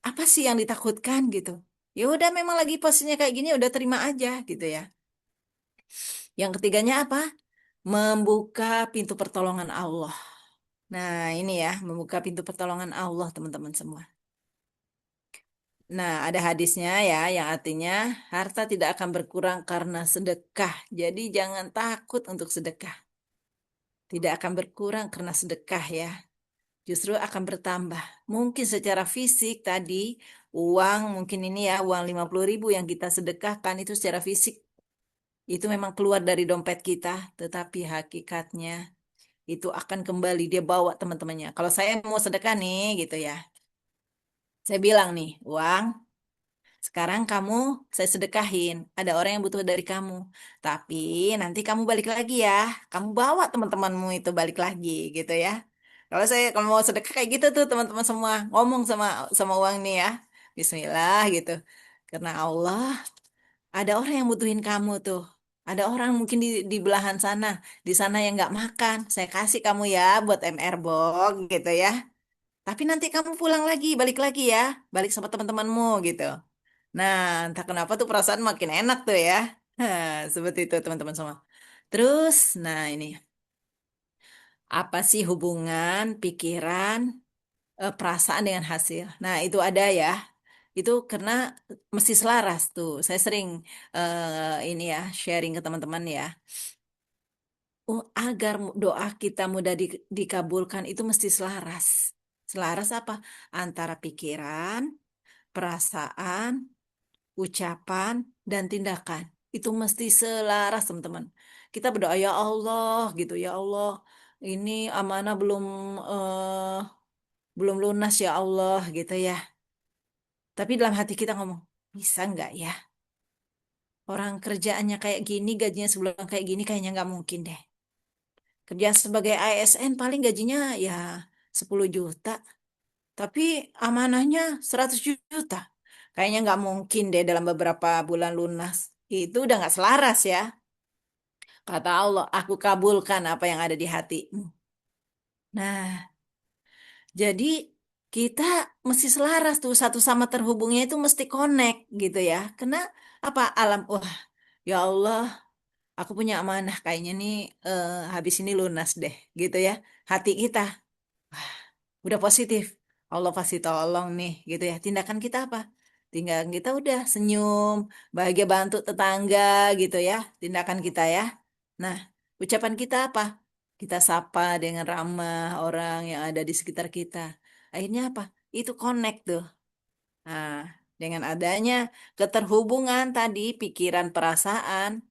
Apa sih yang ditakutkan gitu? Ya udah memang lagi posisinya kayak gini udah terima aja gitu ya. Yang ketiganya apa? Membuka pintu pertolongan Allah. Nah, ini ya, membuka pintu pertolongan Allah, teman-teman semua. Nah, ada hadisnya ya, yang artinya harta tidak akan berkurang karena sedekah. Jadi jangan takut untuk sedekah. Tidak akan berkurang karena sedekah ya. Justru akan bertambah. Mungkin secara fisik tadi, uang mungkin ini ya, uang 50.000 yang kita sedekahkan itu secara fisik. Itu memang keluar dari dompet kita, tetapi hakikatnya itu akan kembali dia bawa teman-temannya. Kalau saya mau sedekah nih gitu ya. Saya bilang nih, uang sekarang kamu saya sedekahin. Ada orang yang butuh dari kamu. Tapi nanti kamu balik lagi ya. Kamu bawa teman-temanmu itu balik lagi gitu ya. Kalau mau sedekah kayak gitu tuh teman-teman semua ngomong sama sama uang nih ya. Bismillah gitu. Karena Allah ada orang yang butuhin kamu tuh. Ada orang mungkin di belahan sana, di sana yang nggak makan. Saya kasih kamu ya buat MR Bog gitu ya. Tapi nanti kamu pulang lagi, balik lagi ya, balik sama teman-temanmu gitu. Nah, entah kenapa tuh perasaan makin enak tuh ya. Seperti itu teman-teman semua. Terus, nah ini apa sih hubungan pikiran, perasaan dengan hasil? Nah, itu ada ya. Itu karena mesti selaras tuh. Saya sering ini ya sharing ke teman-teman ya. Agar doa kita mudah dikabulkan itu mesti selaras. Selaras apa? Antara pikiran, perasaan, ucapan, dan tindakan. Itu mesti selaras, teman-teman. Kita berdoa, ya Allah, gitu, ya Allah. Ini amanah belum lunas ya Allah, gitu ya. Tapi dalam hati kita ngomong, bisa nggak ya? Orang kerjaannya kayak gini, gajinya sebulan kayak gini, kayaknya nggak mungkin deh. Kerja sebagai ASN paling gajinya ya 10 juta. Tapi amanahnya 100 juta. Kayaknya nggak mungkin deh dalam beberapa bulan lunas. Itu udah nggak selaras ya. Kata Allah, aku kabulkan apa yang ada di hatimu. Nah, jadi kita mesti selaras tuh satu sama terhubungnya itu mesti connect gitu ya. Karena apa alam, wah ya Allah, aku punya amanah kayaknya nih habis ini lunas deh gitu ya. Hati kita udah positif. Allah pasti tolong nih gitu ya. Tindakan kita apa? Tindakan kita udah senyum, bahagia bantu tetangga gitu ya. Tindakan kita ya. Nah, ucapan kita apa? Kita sapa dengan ramah orang yang ada di sekitar kita. Akhirnya apa? Itu connect tuh. Nah, dengan adanya keterhubungan tadi, pikiran, perasaan,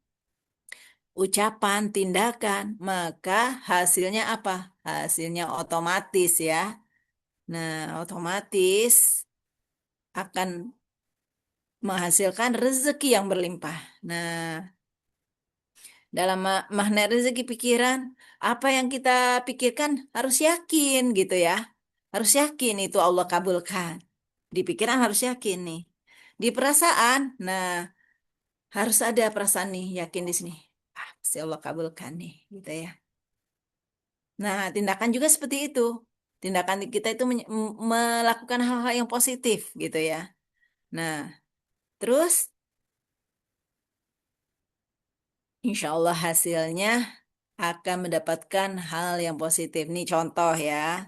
ucapan, tindakan, maka hasilnya apa? Hasilnya otomatis ya. Nah, otomatis akan menghasilkan rezeki yang berlimpah. Nah, dalam makna rezeki pikiran, apa yang kita pikirkan harus yakin gitu ya. Harus yakin itu Allah kabulkan. Di pikiran harus yakin nih. Di perasaan, nah harus ada perasaan nih, yakin di sini. Ah, pasti Allah kabulkan nih, gitu ya. Nah, tindakan juga seperti itu. Tindakan kita itu melakukan hal-hal yang positif, gitu ya. Nah, terus insya Allah hasilnya akan mendapatkan hal yang positif. Nih contoh ya,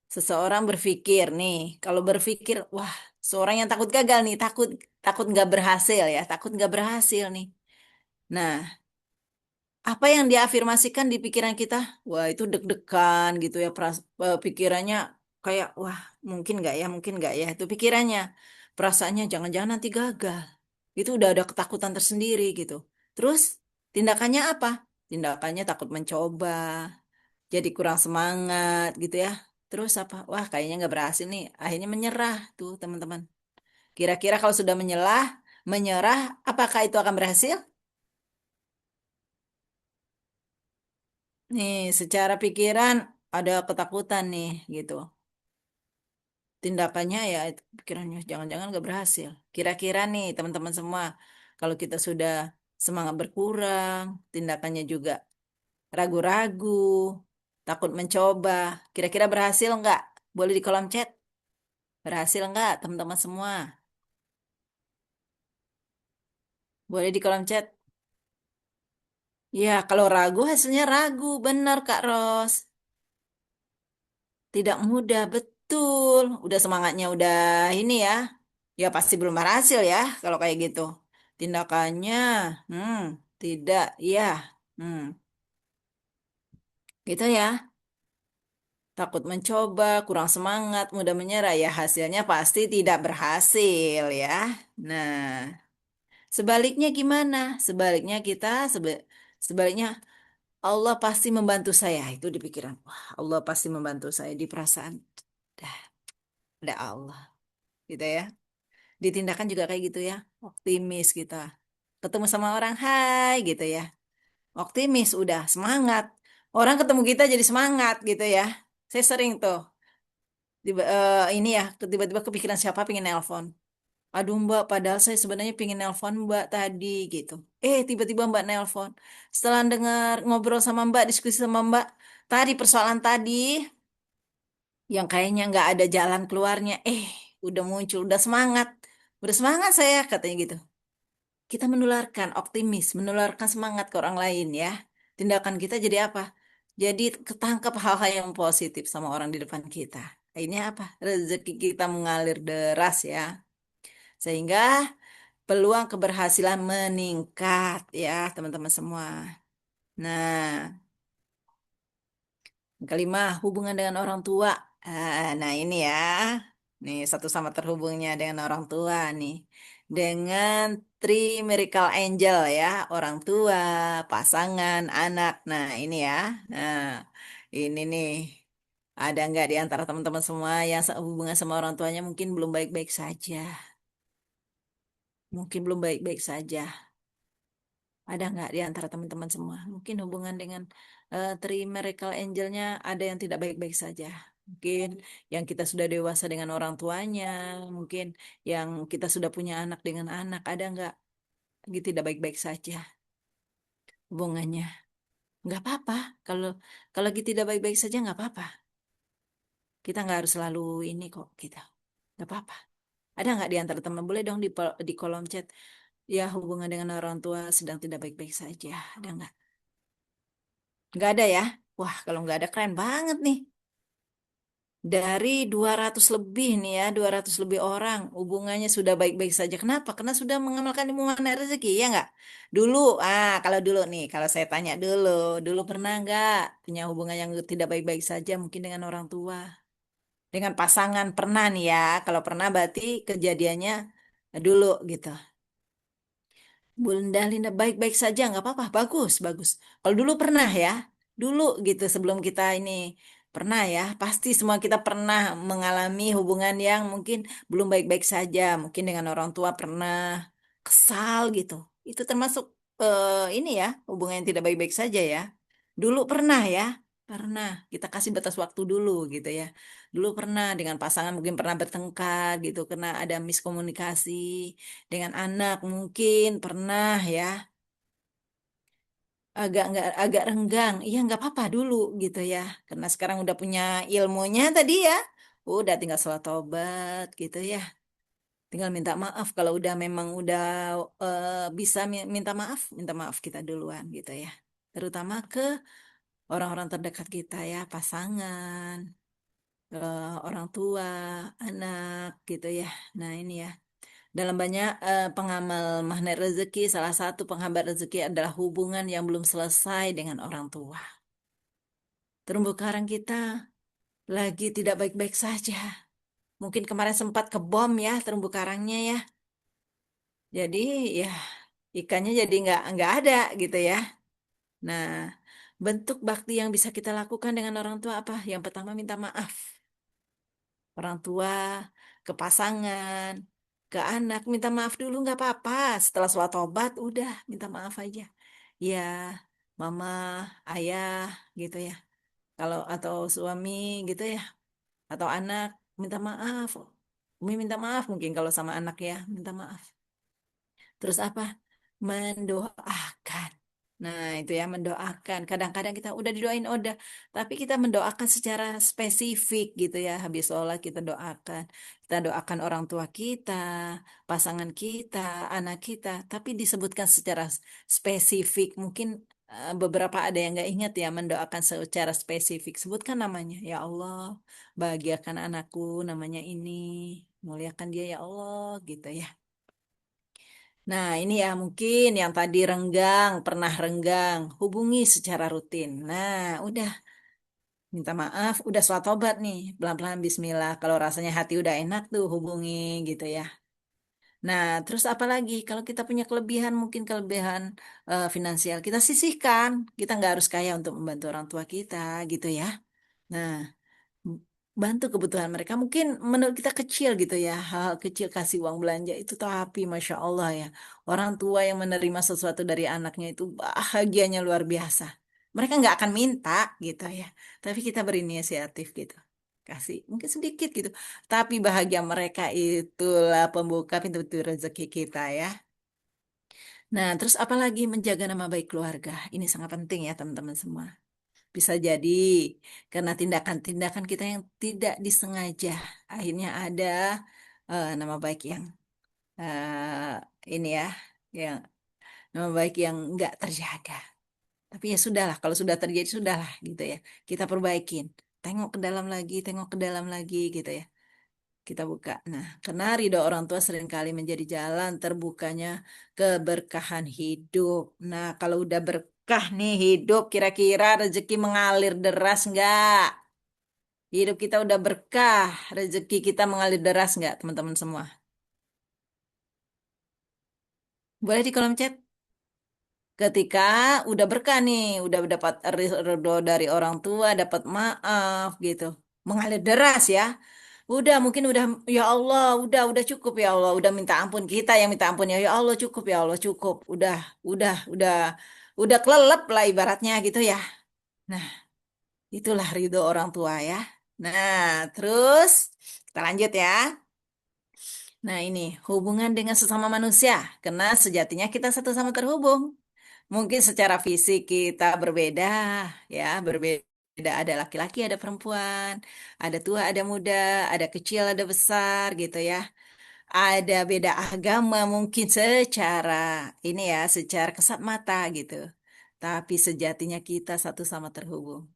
seseorang berpikir nih, kalau berpikir, wah, seorang yang takut gagal nih, takut takut nggak berhasil ya, takut nggak berhasil nih. Nah, apa yang diafirmasikan di pikiran kita? Wah, itu deg-degan gitu ya, pikirannya kayak, wah, mungkin nggak ya, itu pikirannya. Perasaannya jangan-jangan nanti gagal. Itu udah ada ketakutan tersendiri gitu. Terus tindakannya apa? Tindakannya takut mencoba, jadi kurang semangat gitu ya. Terus apa? Wah, kayaknya nggak berhasil nih. Akhirnya menyerah tuh teman-teman. Kira-kira kalau sudah menyerah, apakah itu akan berhasil? Nih, secara pikiran ada ketakutan nih gitu. Tindakannya ya itu pikirannya jangan-jangan nggak berhasil. Kira-kira nih teman-teman semua, kalau kita sudah semangat berkurang, tindakannya juga ragu-ragu, takut mencoba, kira-kira berhasil nggak? Boleh di kolom chat. Berhasil nggak teman-teman semua? Boleh di kolom chat. Ya, kalau ragu hasilnya ragu, benar Kak Ros. Tidak mudah, betul. Udah semangatnya udah ini ya. Ya pasti belum berhasil ya kalau kayak gitu. Tindakannya, hmm, tidak, iya. Hmm, gitu ya. Takut mencoba, kurang semangat, mudah menyerah ya hasilnya pasti tidak berhasil ya. Nah, sebaliknya gimana? Sebaliknya sebaliknya Allah pasti membantu saya. Itu di pikiran. Wah, Allah pasti membantu saya di perasaan. Dah, ada Allah. Gitu ya. Di tindakan juga kayak gitu ya. Optimis kita. Ketemu sama orang, hai gitu ya. Optimis udah, semangat. Orang ketemu kita jadi semangat gitu ya. Saya sering tuh. Ini ya, tiba-tiba kepikiran siapa pengen nelpon. Aduh Mbak, padahal saya sebenarnya pengen nelpon Mbak tadi gitu. Tiba-tiba Mbak nelpon. Setelah dengar ngobrol sama Mbak, diskusi sama Mbak, tadi persoalan tadi yang kayaknya nggak ada jalan keluarnya, udah muncul, udah semangat saya katanya gitu. Kita menularkan optimis, menularkan semangat ke orang lain ya. Tindakan kita jadi apa? Jadi ketangkap hal-hal yang positif sama orang di depan kita. Akhirnya apa? Rezeki kita mengalir deras ya. Sehingga peluang keberhasilan meningkat ya teman-teman semua. Nah, yang kelima, hubungan dengan orang tua. Nah ini ya, nih satu sama terhubungnya dengan orang tua nih. Dengan Three Miracle Angel ya, orang tua, pasangan, anak. Nah ini ya, nah ini nih. Ada nggak di antara teman-teman semua yang hubungan sama orang tuanya mungkin belum baik-baik saja. Mungkin belum baik-baik saja. Ada nggak di antara teman-teman semua? Mungkin hubungan dengan Three Miracle Angel-nya ada yang tidak baik-baik saja. Mungkin yang kita sudah dewasa dengan orang tuanya, mungkin yang kita sudah punya anak dengan anak, ada nggak gitu tidak baik-baik saja hubungannya? Nggak apa-apa. Kalau kalau lagi tidak baik-baik saja nggak apa-apa. Kita nggak harus selalu ini kok kita. Nggak apa-apa. Ada nggak di antara teman? Boleh dong di kolom chat. Ya hubungan dengan orang tua sedang tidak baik-baik saja. Ada nggak? Nggak ada ya? Wah, kalau nggak ada keren banget nih. Dari 200 lebih nih ya, 200 lebih orang hubungannya sudah baik-baik saja. Kenapa? Karena sudah mengamalkan ilmu mana rezeki, ya nggak? Dulu, kalau dulu nih, kalau saya tanya dulu pernah nggak punya hubungan yang tidak baik-baik saja mungkin dengan orang tua? Dengan pasangan pernah nih ya. Kalau pernah berarti kejadiannya dulu gitu. Bunda Linda baik-baik saja nggak apa-apa bagus bagus kalau dulu pernah ya dulu gitu sebelum kita ini pernah ya pasti semua kita pernah mengalami hubungan yang mungkin belum baik-baik saja mungkin dengan orang tua pernah kesal gitu itu termasuk ini ya hubungan yang tidak baik-baik saja ya dulu pernah ya Pernah, kita kasih batas waktu dulu gitu ya. Dulu pernah dengan pasangan mungkin pernah bertengkar gitu karena ada miskomunikasi. Dengan anak mungkin pernah ya agak renggang. Iya nggak apa-apa dulu gitu ya. Karena sekarang udah punya ilmunya tadi ya. Udah tinggal sholat tobat gitu ya. Tinggal minta maaf kalau udah memang udah bisa minta maaf kita duluan gitu ya. Terutama ke orang-orang terdekat kita ya, pasangan, orang tua, anak gitu ya. Nah ini ya, dalam banyak pengamal magnet rezeki, salah satu penghambat rezeki adalah hubungan yang belum selesai dengan orang tua. Terumbu karang kita lagi tidak baik-baik saja. Mungkin kemarin sempat kebom ya terumbu karangnya ya. Jadi ya ikannya jadi nggak ada gitu ya. Nah, bentuk bakti yang bisa kita lakukan dengan orang tua apa? Yang pertama minta maaf. Orang tua, ke pasangan, ke anak, minta maaf dulu nggak apa-apa. Setelah sholat tobat, udah minta maaf aja. Ya, mama, ayah, gitu ya. Kalau atau suami, gitu ya, atau anak, minta maaf. Umi minta maaf mungkin kalau sama anak ya, minta maaf. Terus apa? Mendoakan. Nah, itu ya mendoakan. Kadang-kadang kita udah didoain udah, tapi kita mendoakan secara spesifik gitu ya. Habis sholat kita doakan. Kita doakan orang tua kita, pasangan kita, anak kita, tapi disebutkan secara spesifik. Mungkin beberapa ada yang nggak ingat ya mendoakan secara spesifik. Sebutkan namanya. Ya Allah, bahagiakan anakku namanya ini. Muliakan dia ya Allah gitu ya. Nah, ini ya mungkin yang tadi renggang, pernah renggang, hubungi secara rutin. Nah, udah minta maaf, udah sholat tobat nih, pelan-pelan Bismillah. Kalau rasanya hati udah enak tuh hubungi gitu ya. Nah, terus apa lagi? Kalau kita punya kelebihan, mungkin kelebihan finansial, kita sisihkan. Kita nggak harus kaya untuk membantu orang tua kita gitu ya. Nah, bantu kebutuhan mereka mungkin menurut kita kecil gitu ya hal kecil kasih uang belanja itu tapi masya Allah ya orang tua yang menerima sesuatu dari anaknya itu bahagianya luar biasa mereka nggak akan minta gitu ya tapi kita berinisiatif gitu kasih mungkin sedikit gitu tapi bahagia mereka itulah pembuka pintu-pintu rezeki kita ya. Nah terus apalagi menjaga nama baik keluarga ini sangat penting ya teman-teman semua. Bisa jadi karena tindakan-tindakan kita yang tidak disengaja, akhirnya ada nama baik yang ini ya, yang nama baik yang nggak terjaga. Tapi ya sudahlah, kalau sudah terjadi sudahlah gitu ya. Kita perbaikin. Tengok ke dalam lagi, tengok ke dalam lagi gitu ya. Kita buka. Nah, karena ridho orang tua seringkali menjadi jalan terbukanya keberkahan hidup. Nah, kalau udah berkah nih hidup, kira-kira rezeki mengalir deras nggak? Hidup kita udah berkah, rezeki kita mengalir deras nggak, teman-teman semua? Boleh di kolom chat. Ketika udah berkah nih, udah dapat ridho dari orang tua, dapat maaf gitu. Mengalir deras ya. Udah mungkin udah ya Allah, udah cukup ya Allah, udah minta ampun kita yang minta ampun ya Allah cukup ya Allah cukup. Udah udah kelelep lah ibaratnya gitu ya. Nah, itulah ridho orang tua ya. Nah, terus kita lanjut ya. Nah, ini hubungan dengan sesama manusia, karena sejatinya kita satu sama terhubung. Mungkin secara fisik kita berbeda, ya, berbeda. Ada laki-laki, ada perempuan, ada tua, ada muda, ada kecil, ada besar, gitu ya. Ada beda agama mungkin secara ini ya, secara kesat mata gitu. Tapi sejatinya kita satu sama terhubung.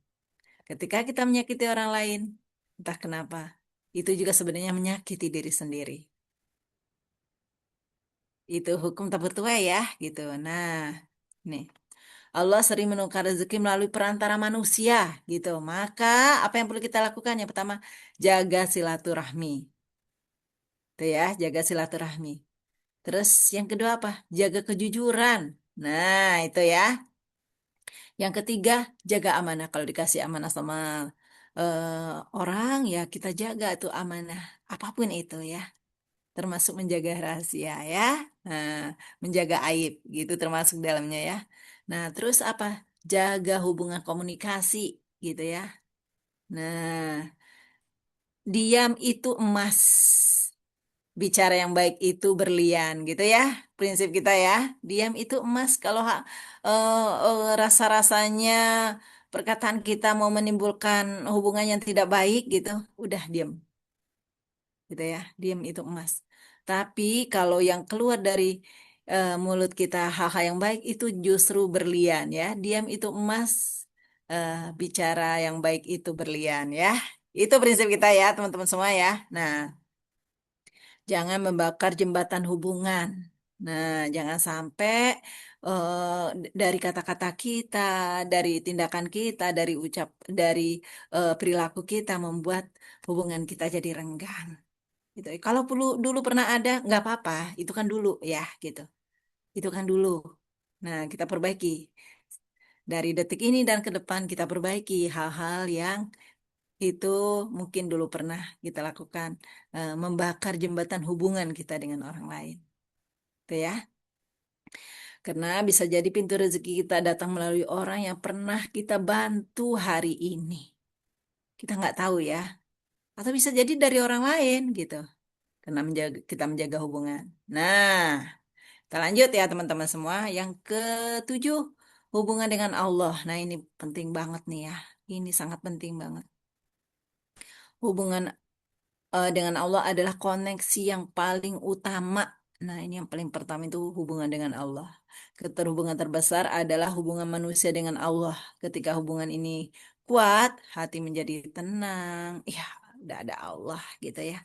Ketika kita menyakiti orang lain, entah kenapa, itu juga sebenarnya menyakiti diri sendiri. Itu hukum tak bertuai ya, gitu. Nah, nih. Allah sering menukar rezeki melalui perantara manusia, gitu. Maka apa yang perlu kita lakukan? Yang pertama, jaga silaturahmi. Itu ya, jaga silaturahmi. Terus yang kedua apa? Jaga kejujuran. Nah, itu ya. Yang ketiga, jaga amanah. Kalau dikasih amanah sama orang, ya kita jaga tuh amanah. Apapun itu ya. Termasuk menjaga rahasia ya. Nah, menjaga aib gitu termasuk dalamnya ya. Nah, terus apa? Jaga hubungan komunikasi. gitu ya. Nah, diam itu emas. Bicara yang baik itu berlian, gitu ya. Prinsip kita ya. Diam itu emas. Kalau rasa-rasanya perkataan kita mau menimbulkan hubungan yang tidak baik gitu, udah diam, gitu ya. Diam itu emas. Tapi kalau yang keluar dari mulut kita hal-hal yang baik itu justru berlian ya. Diam itu emas, bicara yang baik itu berlian ya. Itu prinsip kita ya, teman-teman semua ya. Nah, jangan membakar jembatan hubungan. Nah, jangan sampai dari kata-kata kita, dari tindakan kita, dari perilaku kita membuat hubungan kita jadi renggang. Gitu. Kalau dulu pernah ada, nggak apa-apa. Itu kan dulu ya, gitu. Itu kan dulu. Nah, kita perbaiki. Dari detik ini dan ke depan kita perbaiki hal-hal yang itu mungkin dulu pernah kita lakukan, membakar jembatan hubungan kita dengan orang lain. Itu ya. Karena bisa jadi pintu rezeki kita datang melalui orang yang pernah kita bantu hari ini. Kita nggak tahu ya. Atau bisa jadi dari orang lain gitu. Karena kita menjaga hubungan. Nah, kita lanjut ya teman-teman semua. Yang ketujuh, hubungan dengan Allah. Nah, ini penting banget nih ya. Ini sangat penting banget. Hubungan dengan Allah adalah koneksi yang paling utama. Nah, ini yang paling pertama itu hubungan dengan Allah. Keterhubungan terbesar adalah hubungan manusia dengan Allah. Ketika hubungan ini kuat, hati menjadi tenang. Ya, udah ada Allah gitu ya.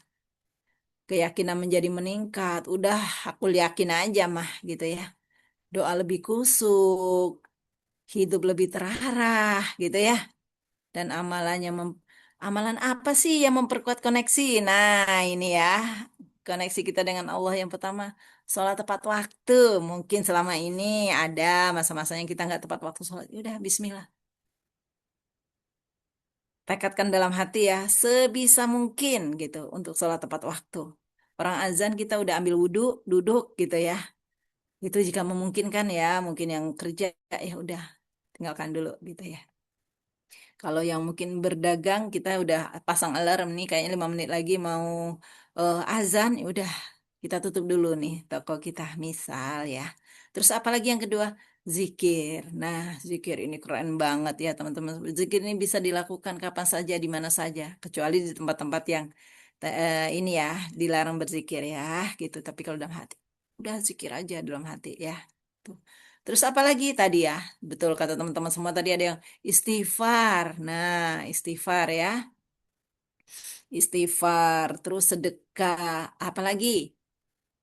Keyakinan menjadi meningkat. Udah, aku yakin aja mah gitu ya. Doa lebih kusuk, hidup lebih terarah gitu ya. Dan amalan apa sih yang memperkuat koneksi? Nah, ini ya, koneksi kita dengan Allah yang pertama, sholat tepat waktu. Mungkin selama ini ada masa-masanya kita nggak tepat waktu sholat. Udah, Bismillah. Tekadkan dalam hati ya, sebisa mungkin gitu untuk sholat tepat waktu. Orang azan kita udah ambil wudhu, duduk gitu ya. Itu jika memungkinkan ya, mungkin yang kerja ya udah tinggalkan dulu gitu ya. Kalau yang mungkin berdagang kita udah pasang alarm nih kayaknya 5 menit lagi mau azan, ya udah kita tutup dulu nih toko kita misal ya. Terus apalagi yang kedua? Zikir. Nah, zikir ini keren banget ya teman-teman. Zikir ini bisa dilakukan kapan saja, di mana saja, kecuali di tempat-tempat yang ini ya dilarang berzikir ya gitu. Tapi kalau dalam hati, udah zikir aja dalam hati ya. Tuh. Terus apa lagi tadi ya? Betul kata teman-teman semua tadi ada yang istighfar. Nah, istighfar ya. Istighfar, terus sedekah, apalagi?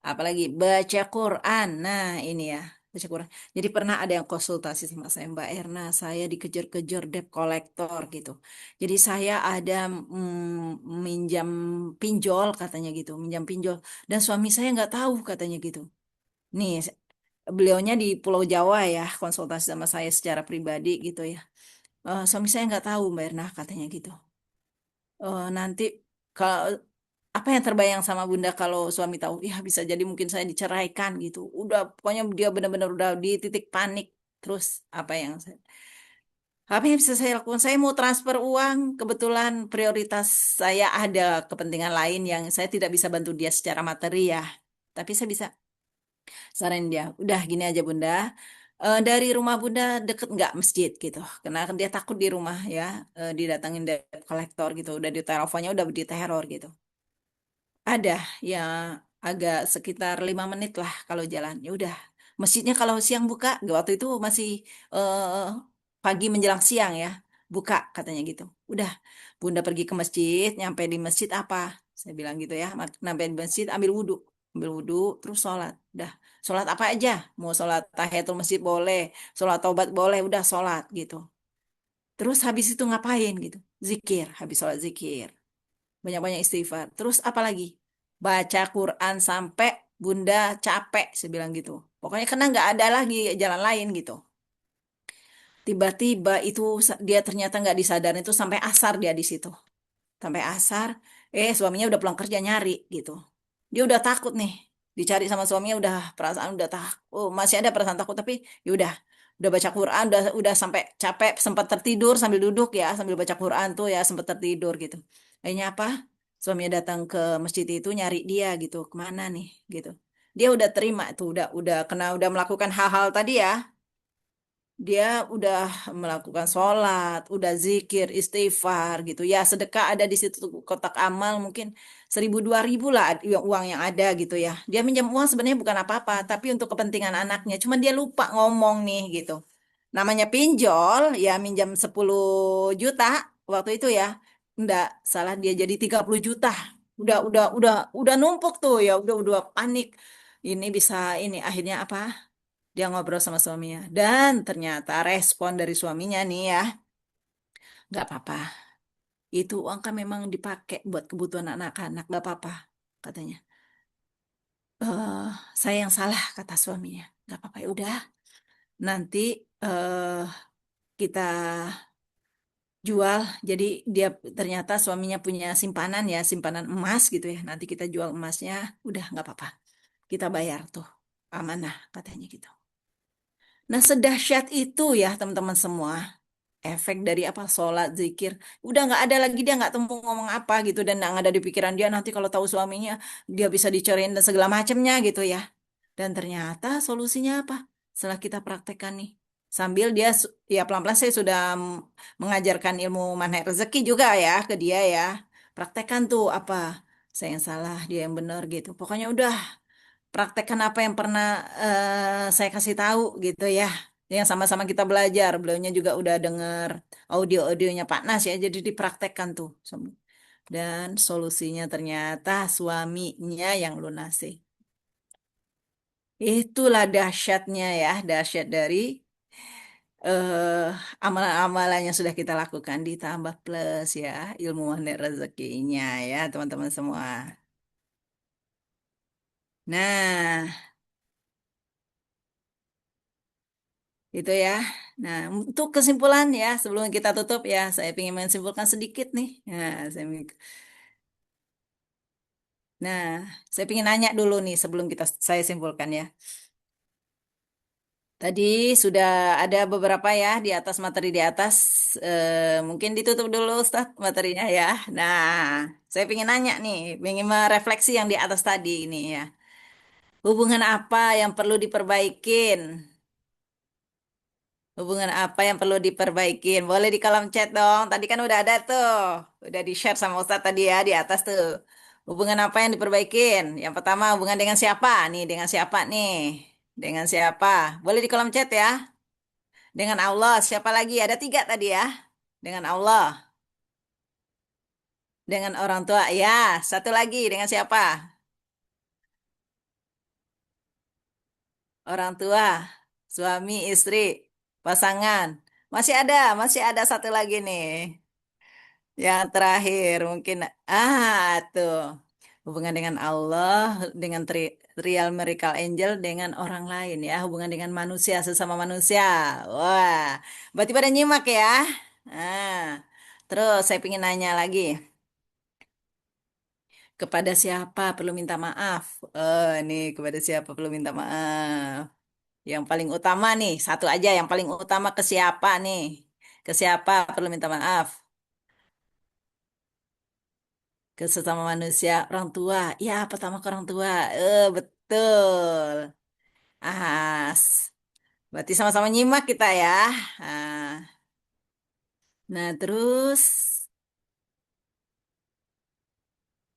Apalagi baca Quran. Nah, ini ya, baca Quran. Jadi pernah ada yang konsultasi sama saya, Mbak Erna, saya dikejar-kejar debt collector gitu. Jadi saya ada minjam pinjol katanya gitu, minjam pinjol. Dan suami saya nggak tahu katanya gitu. Nih, beliaunya di Pulau Jawa ya, konsultasi sama saya secara pribadi gitu ya. Suami saya nggak tahu Mbak Erna katanya gitu. Nanti kalau apa yang terbayang sama Bunda kalau suami tahu? Ya bisa jadi mungkin saya diceraikan gitu. Udah pokoknya dia benar-benar udah di titik panik. Terus apa yang bisa saya lakukan? Saya mau transfer uang. Kebetulan prioritas saya ada kepentingan lain yang saya tidak bisa bantu dia secara materi ya. Tapi saya bisa saranin dia. Udah gini aja Bunda. Dari rumah Bunda deket nggak masjid gitu? Karena kan dia takut di rumah ya, didatangin debt collector gitu. Udah di teleponnya udah diteror gitu. Ada ya agak sekitar 5 menit lah kalau jalan. Ya udah. Masjidnya kalau siang buka, waktu itu masih eh, pagi menjelang siang ya, buka katanya gitu. Udah, Bunda pergi ke masjid, nyampe di masjid apa? Saya bilang gitu ya. Nyampe di masjid ambil wudhu, terus sholat. Udah, sholat apa aja? Mau sholat tahiyatul masjid boleh, sholat taubat boleh, udah sholat gitu. Terus habis itu ngapain gitu? Zikir, habis sholat zikir. Banyak-banyak istighfar. Terus apa lagi? Baca Quran sampai Bunda capek, saya bilang gitu. Pokoknya karena nggak ada lagi jalan lain gitu. Tiba-tiba itu dia ternyata nggak disadarin itu sampai asar dia di situ. Sampai asar, suaminya udah pulang kerja nyari gitu. Dia udah takut nih. Dicari sama suaminya udah perasaan udah tak, oh masih ada perasaan takut tapi ya udah udah baca Quran, udah sampai capek, sempat tertidur sambil duduk ya, sambil baca Quran tuh ya, sempat tertidur gitu. Akhirnya apa? Suaminya datang ke masjid itu nyari dia gitu, kemana nih gitu. Dia udah terima tuh, udah melakukan hal-hal tadi ya, dia udah melakukan sholat, udah zikir, istighfar gitu. Ya sedekah ada di situ tuh, kotak amal mungkin 1.000 2.000 lah uang yang ada gitu ya. Dia minjam uang sebenarnya bukan apa-apa, tapi untuk kepentingan anaknya. Cuman dia lupa ngomong nih gitu. Namanya pinjol, ya minjam 10 juta waktu itu ya. Enggak, salah dia jadi 30 juta. Udah numpuk tuh ya, udah panik. Ini bisa ini akhirnya apa? Dia ngobrol sama suaminya. Dan ternyata respon dari suaminya nih ya, nggak apa-apa. Itu uang kan memang dipakai buat kebutuhan anak-anak, nggak apa-apa, katanya. eh saya yang salah, kata suaminya. Nggak apa-apa, ya udah. Nanti eh kita jual. Jadi dia ternyata suaminya punya simpanan ya, simpanan emas gitu ya. Nanti kita jual emasnya, udah nggak apa-apa. Kita bayar tuh, amanah, katanya gitu. Nah, sedahsyat itu ya teman-teman semua. Efek dari apa sholat zikir udah nggak ada lagi, dia nggak tahu ngomong apa gitu, dan nggak ada di pikiran dia nanti kalau tahu suaminya dia bisa dicerain dan segala macamnya gitu ya. Dan ternyata solusinya apa setelah kita praktekkan nih, sambil dia ya pelan-pelan saya sudah mengajarkan ilmu manhaj rezeki juga ya ke dia ya, praktekkan tuh apa, saya yang salah dia yang benar gitu, pokoknya udah praktekkan apa yang pernah saya kasih tahu gitu ya. Yang sama-sama kita belajar. Beliaunya juga udah denger audio-audionya Pak Nas ya. Jadi dipraktekkan tuh. Dan solusinya ternyata suaminya yang lunasi. Itulah dahsyatnya ya. Dahsyat dari eh amalan-amalan yang sudah kita lakukan ditambah plus ya ilmu dan rezekinya ya teman-teman semua. Nah, itu ya. Nah, untuk kesimpulan ya, sebelum kita tutup ya, saya ingin menyimpulkan sedikit nih. Nah, saya ingin nanya dulu nih sebelum saya simpulkan ya. Tadi sudah ada beberapa ya di atas materi di atas. Mungkin ditutup dulu Ustaz materinya ya. Nah, saya ingin nanya nih, ingin merefleksi yang di atas tadi ini ya. Hubungan apa yang perlu diperbaikin? Hubungan apa yang perlu diperbaikin? Boleh di kolom chat dong. Tadi kan udah ada tuh. Udah di-share sama Ustadz tadi ya di atas tuh. Hubungan apa yang diperbaikin? Yang pertama hubungan dengan siapa? Nih, dengan siapa nih? Dengan siapa? Boleh di kolom chat ya. Dengan Allah. Siapa lagi? Ada 3 tadi ya. Dengan Allah. Dengan orang tua. Ya, satu lagi. Dengan siapa? Orang tua. Suami, istri, pasangan. Masih ada satu lagi nih. Yang terakhir mungkin tuh hubungan dengan Allah, dengan real miracle angel, dengan orang lain ya, hubungan dengan manusia sesama manusia. Wah, berarti pada nyimak ya. Nah, terus saya ingin nanya lagi, kepada siapa perlu minta maaf? Nih kepada siapa perlu minta maaf? Yang paling utama nih, satu aja yang paling utama ke siapa nih? Ke siapa perlu minta maaf? Ke sesama manusia, orang tua ya, pertama ke orang tua, betul. Berarti sama-sama nyimak kita ya. Nah, terus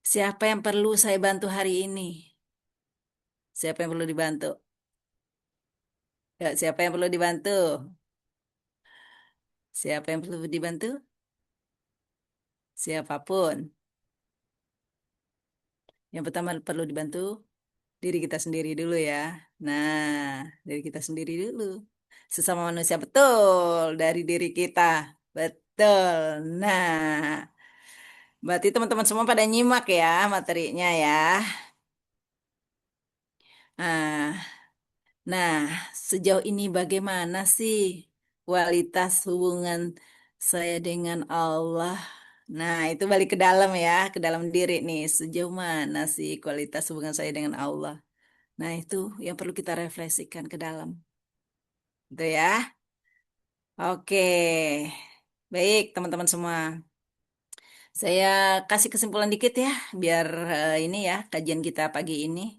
siapa yang perlu saya bantu hari ini? Siapa yang perlu dibantu? Ya, siapa yang perlu dibantu? Siapa yang perlu dibantu? Siapapun. Yang pertama perlu dibantu diri kita sendiri dulu ya. Nah, dari kita sendiri dulu. Sesama manusia, betul. Dari diri kita. Betul. Nah, berarti teman-teman semua pada nyimak ya materinya ya. Nah, nah, sejauh ini bagaimana sih kualitas hubungan saya dengan Allah? Nah, itu balik ke dalam ya, ke dalam diri nih. Sejauh mana sih kualitas hubungan saya dengan Allah? Nah, itu yang perlu kita refleksikan ke dalam. Itu ya. Oke. Baik, teman-teman semua. Saya kasih kesimpulan dikit ya, biar ini ya kajian kita pagi ini.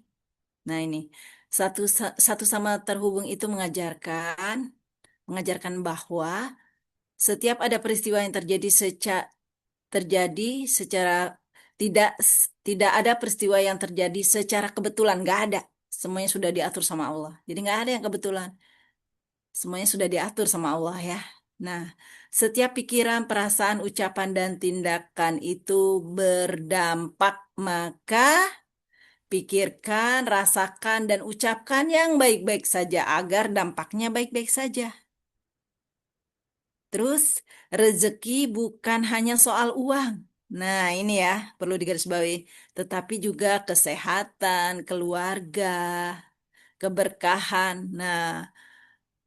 Nah ini, satu sama terhubung itu mengajarkan bahwa setiap ada peristiwa yang terjadi secara tidak tidak ada peristiwa yang terjadi secara kebetulan, nggak ada. Semuanya sudah diatur sama Allah. Jadi nggak ada yang kebetulan. Semuanya sudah diatur sama Allah ya. Nah, setiap pikiran, perasaan, ucapan, dan tindakan itu berdampak, maka pikirkan, rasakan, dan ucapkan yang baik-baik saja agar dampaknya baik-baik saja. Terus, rezeki bukan hanya soal uang. Nah, ini ya, perlu digarisbawahi. Tetapi juga kesehatan, keluarga, keberkahan. Nah,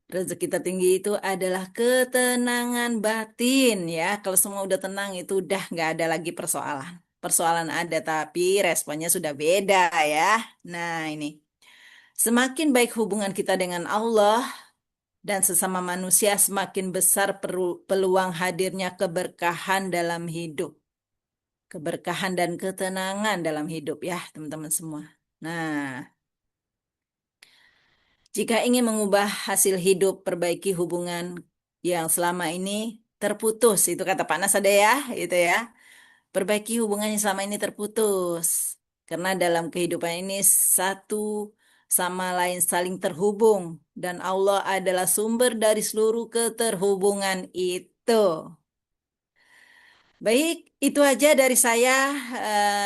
rezeki tertinggi itu adalah ketenangan batin ya. Kalau semua udah tenang itu udah nggak ada lagi persoalan. Persoalan ada tapi responnya sudah beda ya. Nah ini, semakin baik hubungan kita dengan Allah dan sesama manusia, semakin besar peluang hadirnya keberkahan dalam hidup. Keberkahan dan ketenangan dalam hidup ya teman-teman semua. Nah, jika ingin mengubah hasil hidup, perbaiki hubungan yang selama ini terputus. Itu kata Pak Nas ada ya, itu ya. Perbaiki hubungan yang selama ini terputus. Karena dalam kehidupan ini satu sama lain saling terhubung. Dan Allah adalah sumber dari seluruh keterhubungan itu. Baik, itu aja dari saya.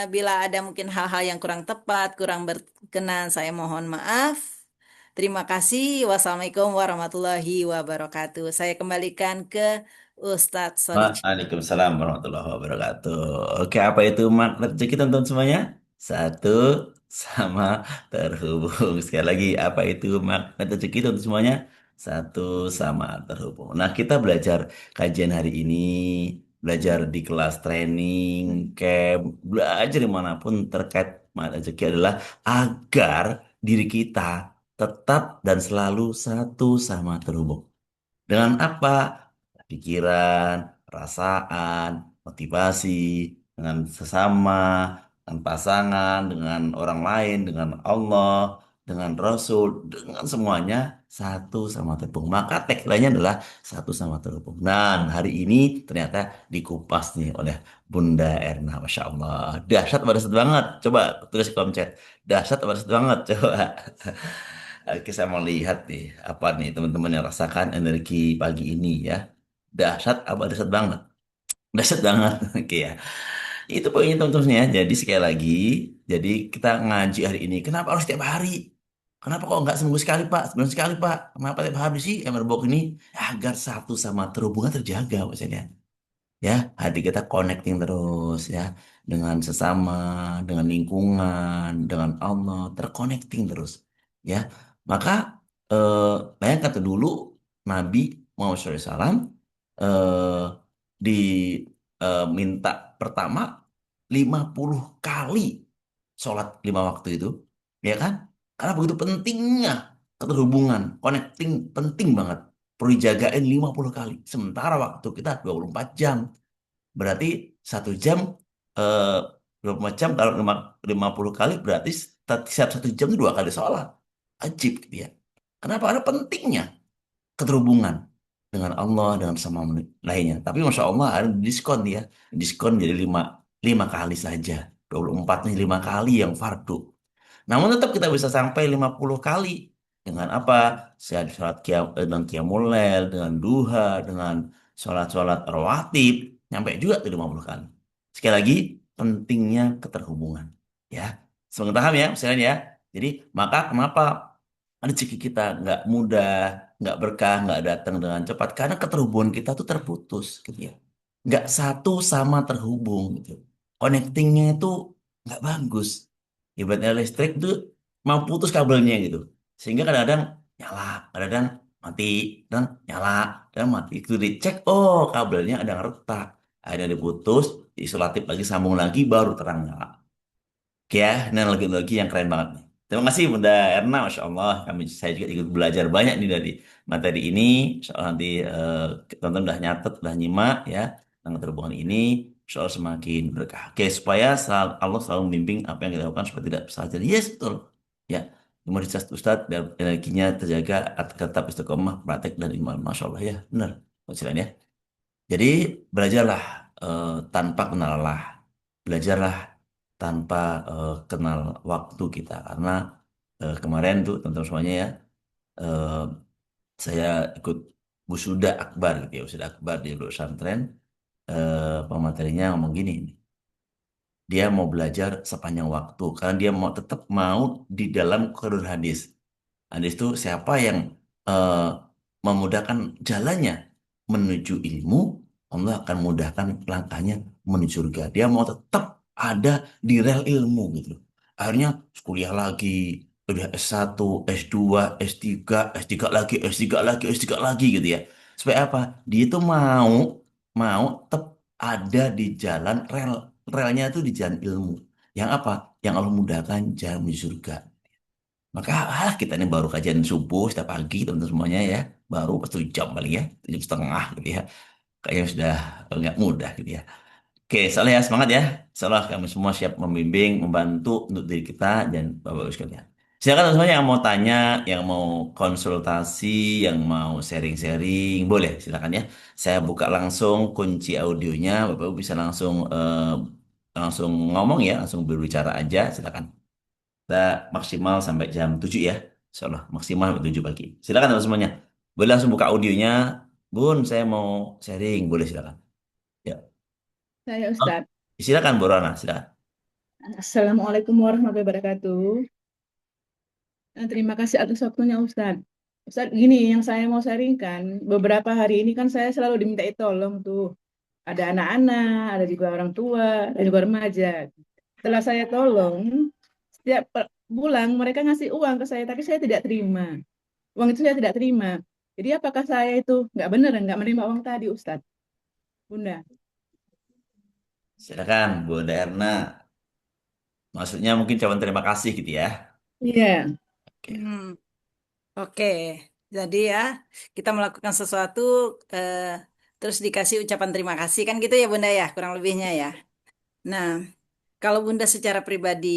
Bila ada mungkin hal-hal yang kurang tepat, kurang berkenan, saya mohon maaf. Terima kasih. Wassalamualaikum warahmatullahi wabarakatuh. Saya kembalikan ke Ustadz Sodik. Waalaikumsalam warahmatullahi wabarakatuh. Oke, apa itu makna rezeki teman-teman semuanya? Satu sama terhubung. Sekali lagi, apa itu makna rezeki teman-teman semuanya? Satu sama terhubung. Nah, kita belajar kajian hari ini, belajar di kelas training, camp, belajar dimanapun terkait makna rezeki adalah agar diri kita tetap dan selalu satu sama terhubung. Dengan apa? Pikiran, perasaan, motivasi, dengan sesama, dengan pasangan, dengan orang lain, dengan Allah, dengan Rasul, dengan semuanya satu sama terhubung. Maka tagline-nya adalah satu sama terhubung. Dan hari ini ternyata dikupas nih oleh Bunda Erna. Masya Allah. Dahsyat, dahsyat banget. Coba tulis di kolom chat. Dahsyat, dahsyat banget. Coba. Oke, saya mau lihat nih, apa nih teman-teman yang rasakan energi pagi ini ya. Dahsyat apa dahsyat banget? Dahsyat banget, oke ya. Itu poinnya teman-teman ya. Jadi sekali lagi, jadi kita ngaji hari ini. Kenapa harus tiap hari? Kenapa kok nggak seminggu sekali Pak? Sebulan sekali Pak? Kenapa tiap hari sih yang berbau ini? Agar satu sama terhubungan terjaga maksudnya ya hati kita connecting terus ya dengan sesama dengan lingkungan dengan Allah terconnecting terus ya maka eh, bayangkan tuh dulu Nabi Muhammad SAW eh, diminta pertama 50 kali sholat 5 waktu itu ya kan karena begitu pentingnya keterhubungan connecting penting banget perlu dijagain 50 kali sementara waktu kita 24 jam. Berarti 1 jam, eh, 24 jam, kalau 50 kali berarti setiap 1 jam itu 2 kali sholat. Ajib gitu ya. Kenapa? Karena pentingnya keterhubungan dengan Allah, dengan sama lainnya. Tapi Masya Allah ada diskon ya. Diskon jadi lima kali saja. 24 nih 5 kali yang fardu. Namun tetap kita bisa sampai 50 kali. Dengan apa? Sholat dengan qiyamul lail, dengan duha, dengan sholat-sholat rawatib. Nyampe juga tuh 50 kali. Sekali lagi, pentingnya keterhubungan. Ya, semoga paham ya, misalnya ya. Jadi, maka kenapa rezeki kita nggak mudah, nggak berkah, nggak datang dengan cepat? Karena keterhubungan kita tuh terputus, gitu ya. Nggak satu sama terhubung, gitu. Connectingnya itu nggak bagus. Ibaratnya listrik tuh mau putus kabelnya gitu. Sehingga kadang-kadang nyala, kadang-kadang mati, dan nyala, dan mati. Itu dicek, oh kabelnya ada yang retak. Akhirnya diputus, diisolatif lagi, sambung lagi, baru terang nyala. Oke ya, ini lagi yang keren banget nih. Terima kasih Bunda Erna, Masya Allah. Saya juga ikut belajar banyak nih dari materi ini. Insya Allah nanti tonton udah nyatet, udah nyimak ya tentang terhubungan ini. Insya Allah semakin berkah. Oke, supaya Allah selalu membimbing apa yang kita lakukan supaya tidak salah. Jadi, yes, betul. Ya, imunitas Ustadz biar energinya terjaga, tetap istiqomah, praktek dan iman. Masya Allah ya, benar. Silakan ya. Jadi belajarlah tanpa kenal lelah. Belajarlah tanpa kenal waktu kita. Karena kemarin tuh teman-teman semuanya ya, eh, saya ikut Wisuda Akbar gitu ya, Wisuda Akbar di pesantren. Pematerinya ngomong gini, dia mau belajar sepanjang waktu karena dia mau tetap mau di dalam koridor hadis. Hadis itu siapa yang eh, memudahkan jalannya menuju ilmu, Allah akan mudahkan langkahnya menuju surga. Dia mau tetap ada di rel ilmu gitu loh. Akhirnya kuliah lagi, udah S1, S2, S3, S3 lagi, S3 lagi, S3 lagi gitu ya. Supaya apa? Dia itu mau mau tetap ada di jalan relnya itu di jalan ilmu. Yang apa? Yang Allah mudahkan jalan menuju surga. Maka kita ini baru kajian subuh setiap pagi teman-teman semuanya ya. Baru 1 jam paling ya, 7 setengah gitu ya. Kayaknya sudah nggak mudah gitu ya. Oke, salah ya semangat ya. Salah kami semua siap membimbing, membantu untuk diri kita dan Bapak-Ibu sekalian. Silakan teman-teman yang mau tanya, yang mau konsultasi, yang mau sharing-sharing, boleh silakan ya. Saya buka langsung kunci audionya, Bapak-Ibu bisa langsung langsung ngomong ya, langsung berbicara aja, silakan. Kita maksimal sampai jam 7 ya. Insya Allah maksimal sampai 7 pagi. Silakan teman semuanya. Boleh langsung buka audionya. Bun, saya mau sharing. Boleh silakan. Ya. Saya Oh, Ustadz. silakan Bu Rana, silakan. Assalamualaikum warahmatullahi wabarakatuh. Terima kasih atas waktunya Ustadz. Ustadz, gini yang saya mau sharingkan, beberapa hari ini kan saya selalu dimintai tolong tuh. Ada anak-anak, ada juga orang tua, ada juga remaja. Setelah saya tolong, setiap bulan mereka ngasih uang ke saya, tapi saya tidak terima. Uang itu saya tidak terima. Jadi apakah saya itu nggak benar, nggak menerima uang tadi Ustadz? Bunda. Silakan Bu Erna. Maksudnya mungkin ucapan terima kasih gitu ya. Iya. Oke. Hmm, oke. Jadi ya, kita melakukan sesuatu eh, terus dikasih ucapan terima kasih kan gitu ya Bunda ya, kurang lebihnya ya. Nah, kalau Bunda secara pribadi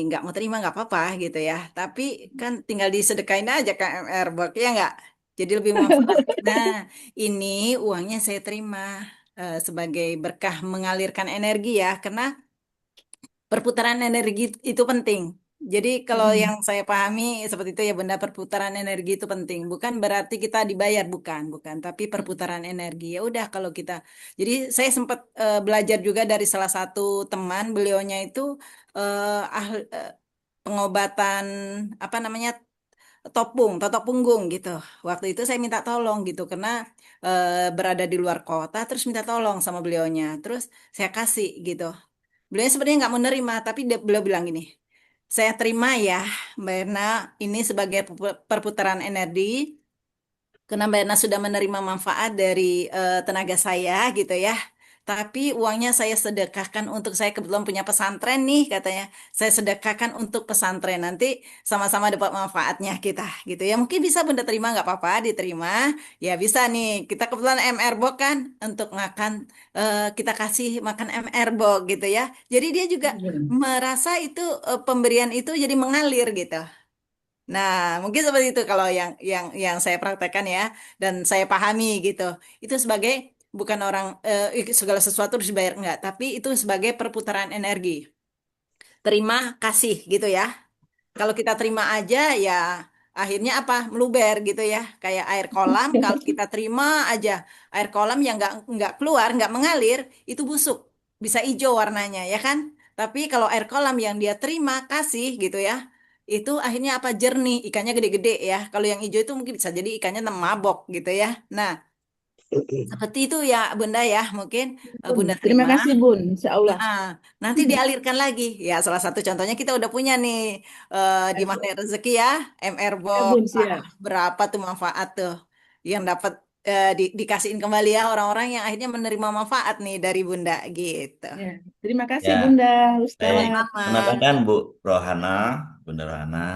nggak mau terima nggak apa-apa gitu ya. Tapi kan tinggal disedekain aja ke MR Box ya nggak? Jadi lebih manfaat. Nah, ini uangnya saya terima sebagai berkah mengalirkan energi ya. Karena perputaran energi itu penting. Jadi kalau yang Mm-mm. saya pahami seperti itu ya Bunda, perputaran energi itu penting. Bukan berarti kita dibayar, bukan, bukan. Tapi perputaran energi. Ya udah kalau kita. Jadi saya sempat belajar juga dari salah satu teman, beliaunya itu ahli pengobatan apa namanya totok punggung gitu. Waktu itu saya minta tolong gitu karena berada di luar kota, terus minta tolong sama beliaunya. Terus saya kasih gitu. Beliau sebenarnya nggak menerima, tapi beliau bilang gini, saya terima ya, Mbak Erna, ini sebagai perputaran energi, karena Mbak Erna sudah menerima manfaat dari tenaga saya gitu ya. Tapi uangnya saya sedekahkan untuk saya kebetulan punya pesantren nih katanya. Saya sedekahkan untuk pesantren nanti sama-sama dapat manfaatnya kita gitu ya. Mungkin bisa Bunda terima nggak apa-apa diterima. Ya bisa nih. Kita kebetulan MR Box kan untuk makan kita kasih makan MR Box gitu ya. Jadi dia juga merasa itu pemberian itu jadi mengalir gitu. Nah, mungkin seperti itu kalau yang saya praktekkan ya dan saya pahami gitu. Itu sebagai bukan orang segala sesuatu harus dibayar enggak, tapi itu sebagai perputaran energi. Terima kasih gitu ya. Kalau kita terima aja ya akhirnya apa? Meluber gitu ya. Kayak air kolam kalau kita terima aja air kolam yang nggak keluar, nggak mengalir, itu busuk. Bisa hijau warnanya ya kan? Tapi kalau air kolam yang dia terima kasih gitu ya. Itu akhirnya apa jernih, ikannya gede-gede ya. Kalau yang hijau itu mungkin bisa jadi ikannya mabok gitu ya. Nah, seperti itu ya Bunda ya. Mungkin Bun, Bunda terima terima. kasih Bun, Insya Allah. Nah, nanti dialirkan lagi. Ya, salah satu contohnya kita udah punya nih di Asik. Magnet Rezeki ya, MR Ya Box. Bun, Ah, siap. berapa tuh manfaat tuh yang dapat dikasihin kembali ya orang-orang yang akhirnya menerima manfaat nih dari Bunda gitu. Ya, terima kasih Ya, Bunda, baik. Ustadz. Sama-sama. Menambahkan Bu Rohana, Bunda Rohana.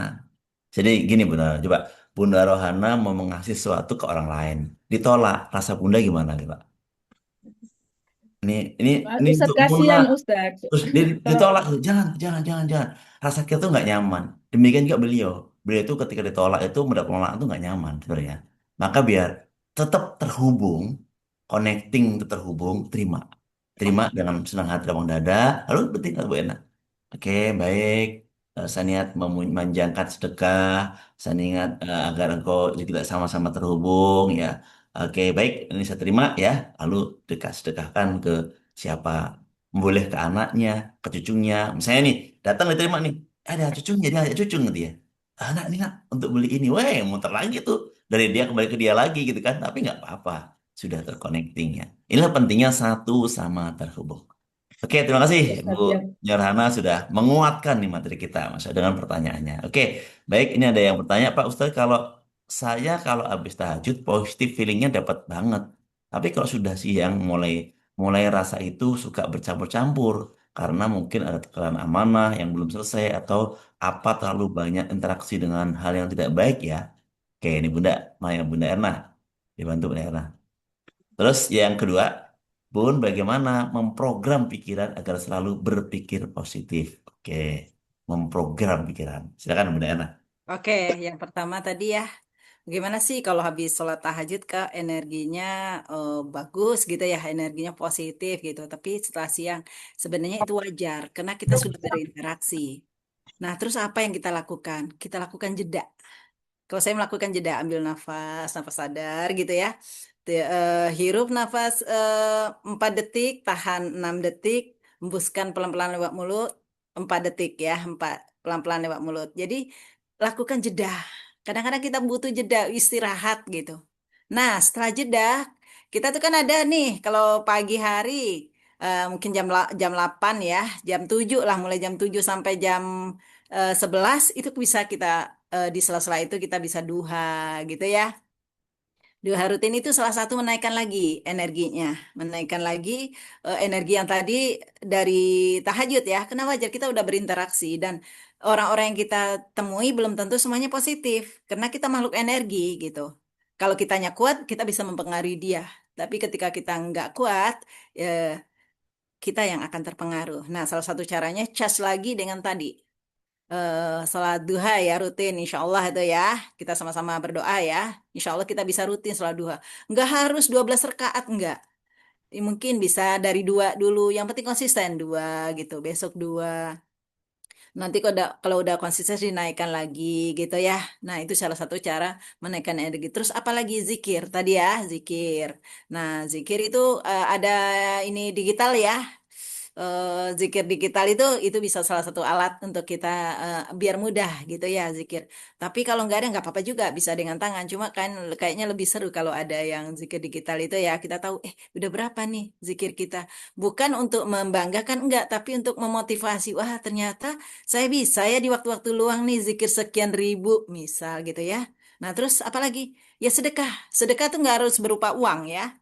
Jadi gini Bunda, coba Bunda Rohana mau mengasih sesuatu ke orang lain, ditolak, rasa Bunda gimana nih Pak? Ini ini ini Ustadz untuk Muna. kasihan Ustadz. Terus Kalau ditolak, jangan, jangan, jangan, jangan. Rasa kita tuh nggak nyaman. Demikian juga beliau. Beliau itu ketika ditolak itu mendapat penolakan itu nggak nyaman sebenarnya. Maka biar tetap terhubung, connecting, tetap terhubung, terima. Terima dengan senang hati, lapang dada, lalu bertingkah Bu Ena. Oke, baik. Saya niat memanjangkan sedekah. Saya niat agar engkau kita sama-sama terhubung ya. Oke, baik. Ini saya terima ya. Lalu sedekahkan ke siapa? Boleh ke anaknya, ke cucunya. Misalnya nih, datang diterima nih. Ada cucunya, dia ada cucu gitu ya. Anak nih nak, untuk beli ini. Weh, muter lagi tuh. Dari dia kembali ke dia lagi gitu kan. Tapi nggak apa-apa. Sudah terconnecting ya. Inilah pentingnya satu sama terhubung. Oke, terima kasih Bu Ustadz yang Yorhana sudah menguatkan nih materi kita, Mas, dengan pertanyaannya. Oke, baik. Ini ada yang bertanya, Pak Ustadz, kalau habis tahajud positif feelingnya dapat banget. Tapi kalau sudah siang mulai mulai rasa itu suka bercampur-campur karena mungkin ada tekanan amanah yang belum selesai atau apa terlalu banyak interaksi dengan hal yang tidak baik ya. Oke, ini Bunda, Maya Bunda Erna, dibantu Bunda Erna. Terus yang kedua, Bun, bagaimana memprogram pikiran agar selalu berpikir positif? Oke, memprogram pikiran. Silakan, Bunda Ana. Oke, yang pertama tadi ya, gimana sih kalau habis sholat tahajud ke energinya bagus gitu ya, energinya positif gitu. Tapi setelah siang sebenarnya itu wajar karena kita sudah berinteraksi. Nah, terus apa yang kita lakukan? Kita lakukan jeda. Kalau saya melakukan jeda, ambil nafas, nafas sadar gitu ya. Hirup nafas 4 detik, tahan 6 detik, hembuskan pelan-pelan lewat mulut 4 detik ya, 4 pelan-pelan lewat mulut. Jadi lakukan jeda. Kadang-kadang kita butuh jeda istirahat gitu. Nah, setelah jeda, kita tuh kan ada nih kalau pagi hari mungkin jam 8 ya, jam 7 lah, mulai jam 7 sampai jam 11 itu bisa kita di sela-sela itu kita bisa duha gitu ya. Duha rutin itu salah satu menaikkan lagi energinya, menaikkan lagi energi yang tadi dari tahajud ya. Karena wajar kita udah berinteraksi dan orang-orang yang kita temui belum tentu semuanya positif karena kita makhluk energi gitu. Kalau kitanya kuat, kita bisa mempengaruhi dia. Tapi ketika kita nggak kuat, kita yang akan terpengaruh. Nah, salah satu caranya cas lagi dengan tadi sholat duha ya rutin insya Allah itu ya kita sama-sama berdoa ya insya Allah kita bisa rutin sholat duha nggak harus 12 rakaat nggak. Mungkin bisa dari dua dulu yang penting konsisten dua gitu besok dua nanti kalau udah konsisten dinaikkan lagi gitu ya. Nah itu salah satu cara menaikkan energi terus apalagi zikir tadi ya zikir. Nah zikir itu ada ini digital ya. Zikir digital itu bisa salah satu alat untuk kita biar mudah gitu ya zikir. Tapi kalau nggak ada nggak apa-apa juga bisa dengan tangan. Cuma kan kayaknya lebih seru kalau ada yang zikir digital itu ya kita tahu udah berapa nih zikir kita. Bukan untuk membanggakan enggak, tapi untuk memotivasi. Wah ternyata saya bisa ya di waktu-waktu luang nih zikir sekian ribu misal gitu ya. Nah terus apalagi ya sedekah. Sedekah tuh nggak harus berupa uang ya.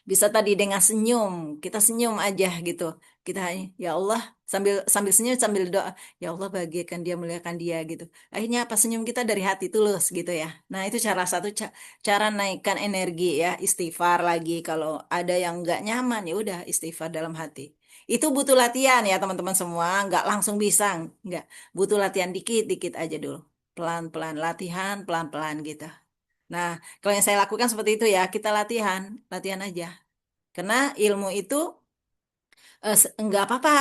Bisa tadi dengan senyum, kita senyum aja gitu. Kita hanya, ya Allah, sambil sambil senyum sambil doa, ya Allah bahagiakan dia, muliakan dia gitu. Akhirnya apa senyum kita dari hati tulus gitu ya. Nah, itu cara satu cara naikkan energi ya, istighfar lagi kalau ada yang nggak nyaman ya udah istighfar dalam hati. Itu butuh latihan ya teman-teman semua, nggak langsung bisa, nggak. Butuh latihan dikit-dikit aja dulu. Pelan-pelan latihan, pelan-pelan gitu. Nah, kalau yang saya lakukan seperti itu ya, kita latihan, latihan aja. Karena ilmu itu nggak apa-apa,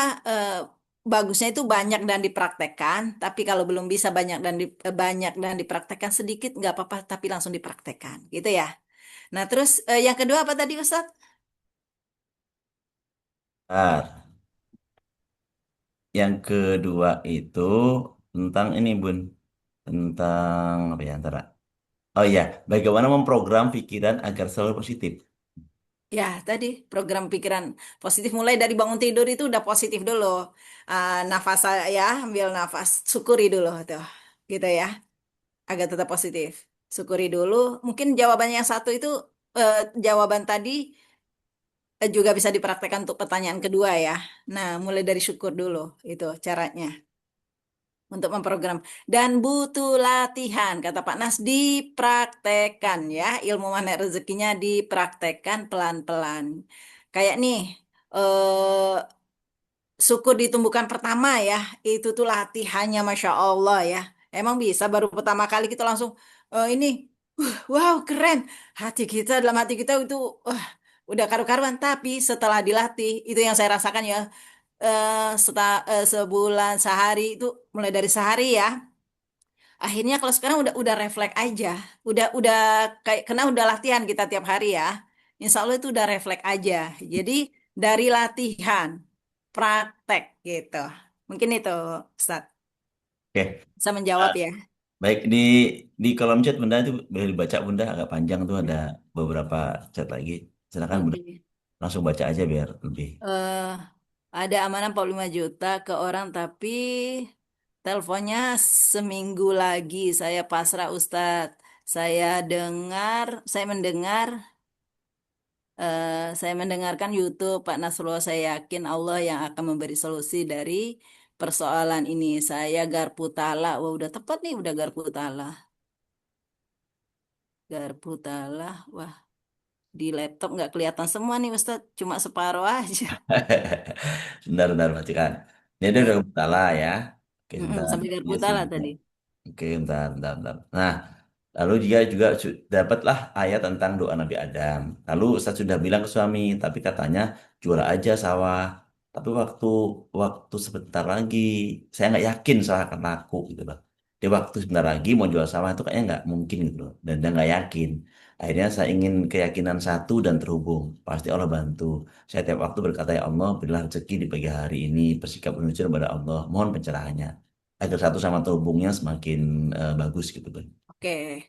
bagusnya itu banyak dan dipraktekkan. Tapi kalau belum bisa banyak dan dipraktekkan sedikit, nggak apa-apa, tapi langsung dipraktekkan, gitu ya. Nah, terus yang kedua apa tadi Ustadz? Ah, yang kedua itu tentang ini, Bun. Tentang apa ya antara? Oh iya, bagaimana memprogram pikiran agar selalu positif? Ya, tadi program pikiran positif mulai dari bangun tidur itu udah positif dulu. Nafas ya, ambil nafas, syukuri dulu tuh, gitu ya. Agar tetap positif. Syukuri dulu. Mungkin jawabannya yang satu itu jawaban tadi juga bisa dipraktekkan untuk pertanyaan kedua ya. Nah, mulai dari syukur dulu itu caranya untuk memprogram dan butuh latihan kata Pak Nas dipraktekkan ya ilmu magnet rezekinya dipraktekkan pelan-pelan kayak nih eh syukur ditumbuhkan pertama ya itu tuh latihannya Masya Allah ya emang bisa baru pertama kali kita langsung ini wow keren dalam hati kita itu udah karu-karuan tapi setelah dilatih itu yang saya rasakan ya sebulan sehari itu mulai dari sehari ya akhirnya kalau sekarang udah refleks aja udah kayak kena udah latihan kita tiap hari ya Insya Allah itu udah refleks aja jadi dari latihan praktek gitu mungkin itu Ustaz Oke. bisa menjawab ya Baik, di kolom chat Bunda itu boleh dibaca Bunda, agak panjang tuh ada beberapa chat lagi. Silakan Bunda oke langsung baca aja biar lebih. eh ada amanah 45 juta ke orang tapi teleponnya seminggu lagi saya pasrah Ustadz saya mendengar saya mendengarkan YouTube Pak Nasrullah saya yakin Allah yang akan memberi solusi dari persoalan ini saya Garpu Tala wah udah tepat nih udah Garpu Tala wah di laptop nggak kelihatan semua nih Ustadz cuma separuh aja Bentar, bentar, bacakan. Ini ada udah ya salah ya. Oke, mm-mm, bentar. sampai Iya Garpu sih. Tala tadi Oke, bentar, bentar, bentar. Nah, lalu dia juga dapatlah ayat tentang doa Nabi Adam. Lalu Ustaz sudah bilang ke suami, tapi katanya jual aja sawah. Tapi waktu sebentar lagi, saya nggak yakin sawah akan laku gitu loh. Di waktu sebentar lagi mau jual sawah itu kayaknya nggak mungkin gitu loh. Dan dia nggak yakin. Akhirnya saya ingin keyakinan satu dan terhubung. Pasti Allah bantu. Saya tiap waktu berkata, ya Allah, berilah rezeki di pagi hari ini. Bersikap menuju kepada Allah. Mohon pencerahannya agar satu sama terhubungnya semakin bagus gitu kan. oke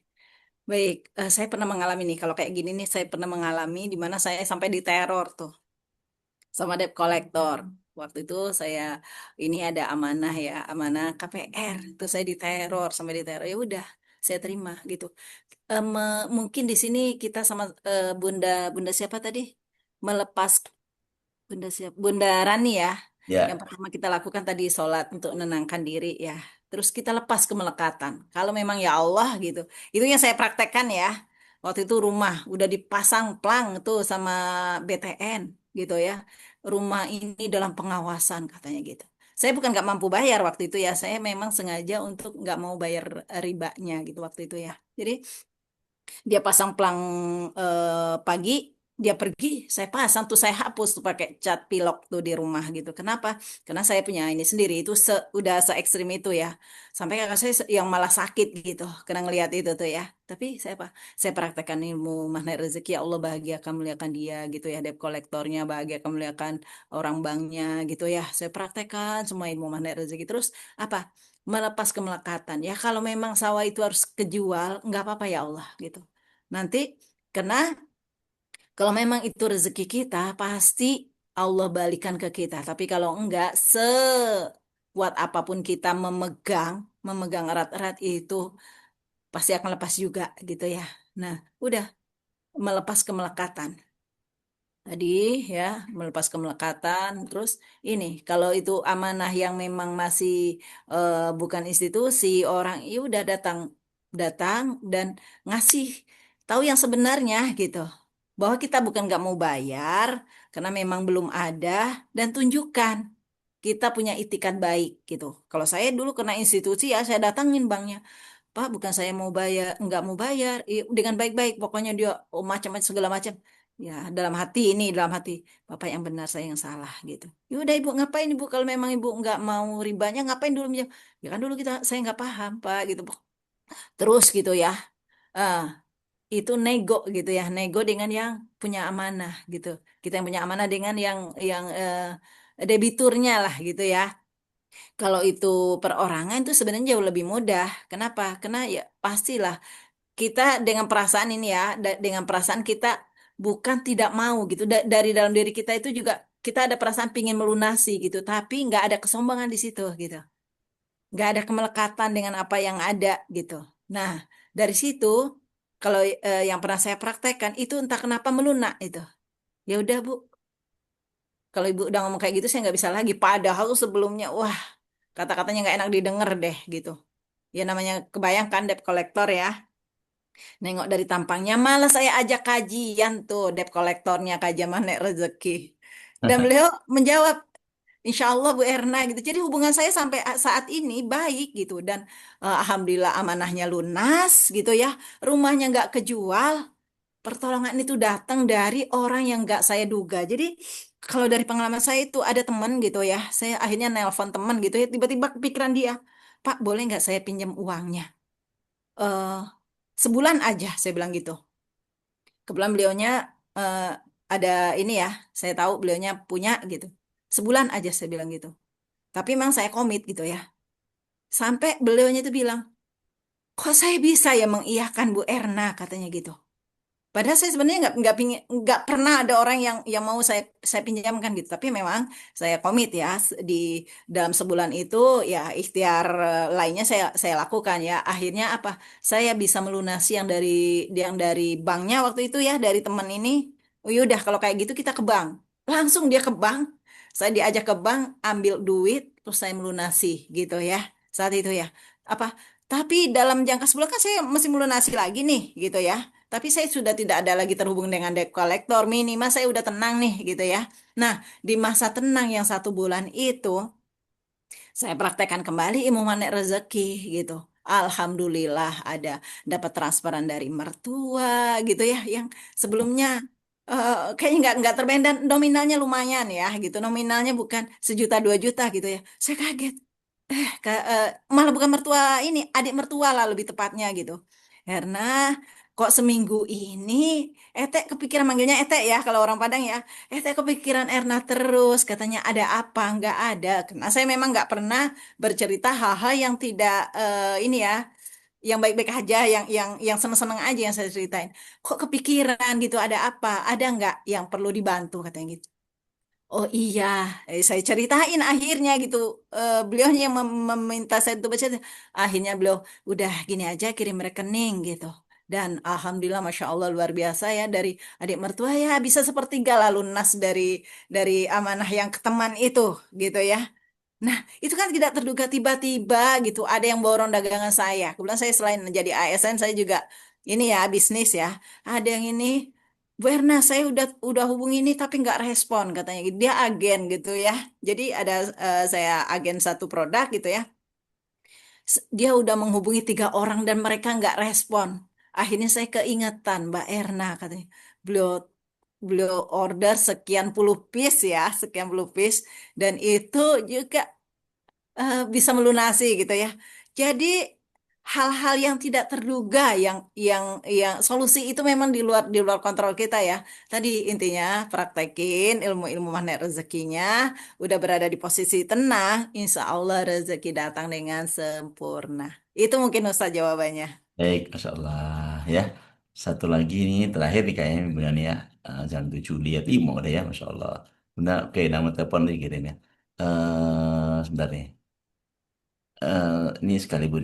baik saya pernah mengalami nih kalau kayak gini nih saya pernah mengalami di mana saya sampai diteror tuh sama debt collector. Waktu itu saya ini ada amanah ya, amanah KPR. Itu saya diteror sampai diteror. Ya udah, saya terima gitu. Mungkin di sini kita sama Bunda Bunda siapa tadi? Melepas Bunda siapa? Bunda Rani ya. Yang Ya, pertama kita lakukan tadi sholat untuk menenangkan diri ya. Terus kita lepas kemelekatan. Kalau memang ya Allah gitu. Itu yang saya praktekkan ya. Waktu itu rumah udah dipasang plang tuh sama BTN gitu ya. Rumah ini dalam pengawasan katanya gitu. Saya bukan nggak mampu bayar waktu itu ya. Saya memang sengaja untuk nggak mau bayar ribanya gitu waktu itu ya. Jadi dia pasang pelang pagi dia pergi saya pasang tuh saya hapus tuh pakai cat pilok tuh di rumah gitu kenapa karena saya punya ini sendiri itu udah se ekstrim itu ya sampai kakak saya yang malah sakit gitu karena ngelihat itu tuh ya tapi saya apa saya praktekkan ilmu magnet rezeki ya Allah bahagiakan muliakan dia gitu ya debt kolektornya bahagiakan muliakan orang banknya gitu ya saya praktekkan semua ilmu magnet rezeki terus apa melepas kemelekatan ya kalau memang sawah itu harus kejual nggak apa-apa ya Allah gitu nanti karena kalau memang itu rezeki kita, pasti Allah balikan ke kita. Tapi kalau enggak, sekuat apapun kita memegang erat-erat itu pasti akan lepas juga gitu ya. Nah, udah melepas kemelekatan. Tadi ya, melepas kemelekatan. Terus ini, kalau itu amanah yang memang masih bukan institusi, orang ya udah datang, datang dan ngasih tahu yang sebenarnya gitu. Bahwa kita bukan nggak mau bayar, karena memang belum ada, dan tunjukkan kita punya itikat baik gitu. Kalau saya dulu kena institusi ya, saya datangin banknya. Pak, bukan saya mau bayar, nggak mau bayar, dengan baik-baik. Pokoknya dia macam-macam segala macam. Ya, dalam hati, Bapak yang benar, saya yang salah gitu. Ya udah Ibu, ngapain Ibu kalau memang Ibu nggak mau ribanya, ngapain dulu minjem? Ya kan dulu saya nggak paham Pak gitu. Terus gitu ya. Ah, itu nego gitu ya, nego dengan yang punya amanah gitu. Kita yang punya amanah dengan yang debiturnya lah gitu ya. Kalau itu perorangan itu sebenarnya jauh lebih mudah. Kenapa? Karena ya pastilah kita dengan perasaan ini ya, dengan perasaan kita bukan tidak mau gitu. Dari dalam diri kita itu juga kita ada perasaan pingin melunasi gitu, tapi nggak ada kesombongan di situ gitu. Nggak ada kemelekatan dengan apa yang ada gitu. Nah, dari situ. Kalau yang pernah saya praktekkan itu entah kenapa melunak itu. Ya udah Bu, kalau Ibu udah ngomong kayak gitu saya nggak bisa lagi. Padahal tuh sebelumnya, wah kata-katanya nggak enak didengar deh gitu. Ya namanya kebayangkan debt collector ya. Nengok dari tampangnya malah saya ajak kajian tuh debt collectornya kajian Manek Rezeki. Dan beliau menjawab, Insya Allah Bu Erna gitu. Jadi hubungan saya sampai saat ini baik gitu dan alhamdulillah amanahnya lunas gitu ya. Rumahnya nggak kejual. Pertolongan itu datang dari orang yang nggak saya duga. Jadi kalau dari pengalaman saya itu ada teman gitu ya. Saya akhirnya nelpon teman gitu ya. Tiba-tiba kepikiran dia, Pak boleh nggak saya pinjam uangnya? eh Sebulan aja saya bilang gitu. Kebetulan beliaunya eh, ada ini ya. Saya tahu beliaunya punya gitu. Sebulan aja saya bilang gitu. Tapi memang saya komit gitu ya. Sampai beliaunya itu bilang, kok saya bisa ya mengiyakan Bu Erna katanya gitu. Padahal saya sebenarnya nggak pernah ada orang yang mau saya pinjamkan gitu. Tapi memang saya komit ya di dalam sebulan itu ya ikhtiar lainnya saya lakukan ya. Akhirnya apa? Saya bisa melunasi yang dari banknya waktu itu ya dari teman ini. Oh yaudah kalau kayak gitu kita ke bank. Langsung dia ke bank. Saya diajak ke bank ambil duit terus saya melunasi gitu ya. Saat itu ya. Apa? Tapi dalam jangka sebulan kan saya mesti melunasi lagi nih gitu ya. Tapi saya sudah tidak ada lagi terhubung dengan debt collector. Minimal saya udah tenang nih gitu ya. Nah, di masa tenang yang 1 bulan itu, saya praktekkan kembali ilmu manek rezeki gitu. Alhamdulillah ada dapat transferan dari mertua gitu ya, yang sebelumnya kayaknya nggak terbayang dan nominalnya lumayan ya gitu. Nominalnya bukan 1 juta 2 juta gitu ya. Saya kaget. Malah bukan mertua ini, adik mertua lah lebih tepatnya gitu. Karena kok seminggu ini Ete kepikiran manggilnya Ete ya kalau orang Padang ya. Ete kepikiran Erna terus katanya ada apa? Nggak ada. Karena saya memang nggak pernah bercerita hal-hal yang tidak ini ya, yang baik-baik aja, yang seneng-seneng aja yang saya ceritain. Kok kepikiran gitu ada apa? Ada nggak yang perlu dibantu katanya gitu. Oh iya, saya ceritain akhirnya gitu. Beliau yang meminta saya untuk baca. Akhirnya beliau udah gini aja kirim rekening gitu. Dan alhamdulillah, masya Allah luar biasa ya dari adik mertua ya bisa sepertiga lah lunas dari amanah yang ke teman itu gitu ya. Nah, itu kan tidak terduga tiba-tiba gitu. Ada yang borong dagangan saya. Kebetulan saya selain menjadi ASN, saya juga ini ya bisnis ya. Ada yang ini, Bu Erna, saya udah hubungi ini tapi nggak respon katanya. Dia agen gitu ya. Jadi ada saya agen satu produk gitu ya. Dia udah menghubungi 3 orang dan mereka nggak respon. Akhirnya saya keingetan Mbak Erna katanya. Beliau beliau order sekian puluh piece ya, sekian puluh piece dan itu juga bisa melunasi gitu ya. Jadi hal-hal yang tidak terduga yang solusi itu memang di luar kontrol kita ya. Tadi intinya praktekin ilmu-ilmu magnet rezekinya, udah berada di posisi tenang, insya Allah rezeki datang dengan sempurna. Itu mungkin Ustaz jawabannya. Baik, Masya Allah ya. Satu lagi nih terakhir nih kayaknya benar nih ya. Jam 7 lihat Imo deh ya, Masya Allah. Benar, oke nama telepon nih kirim ya. Sebentar nih. eh, ini sekalipun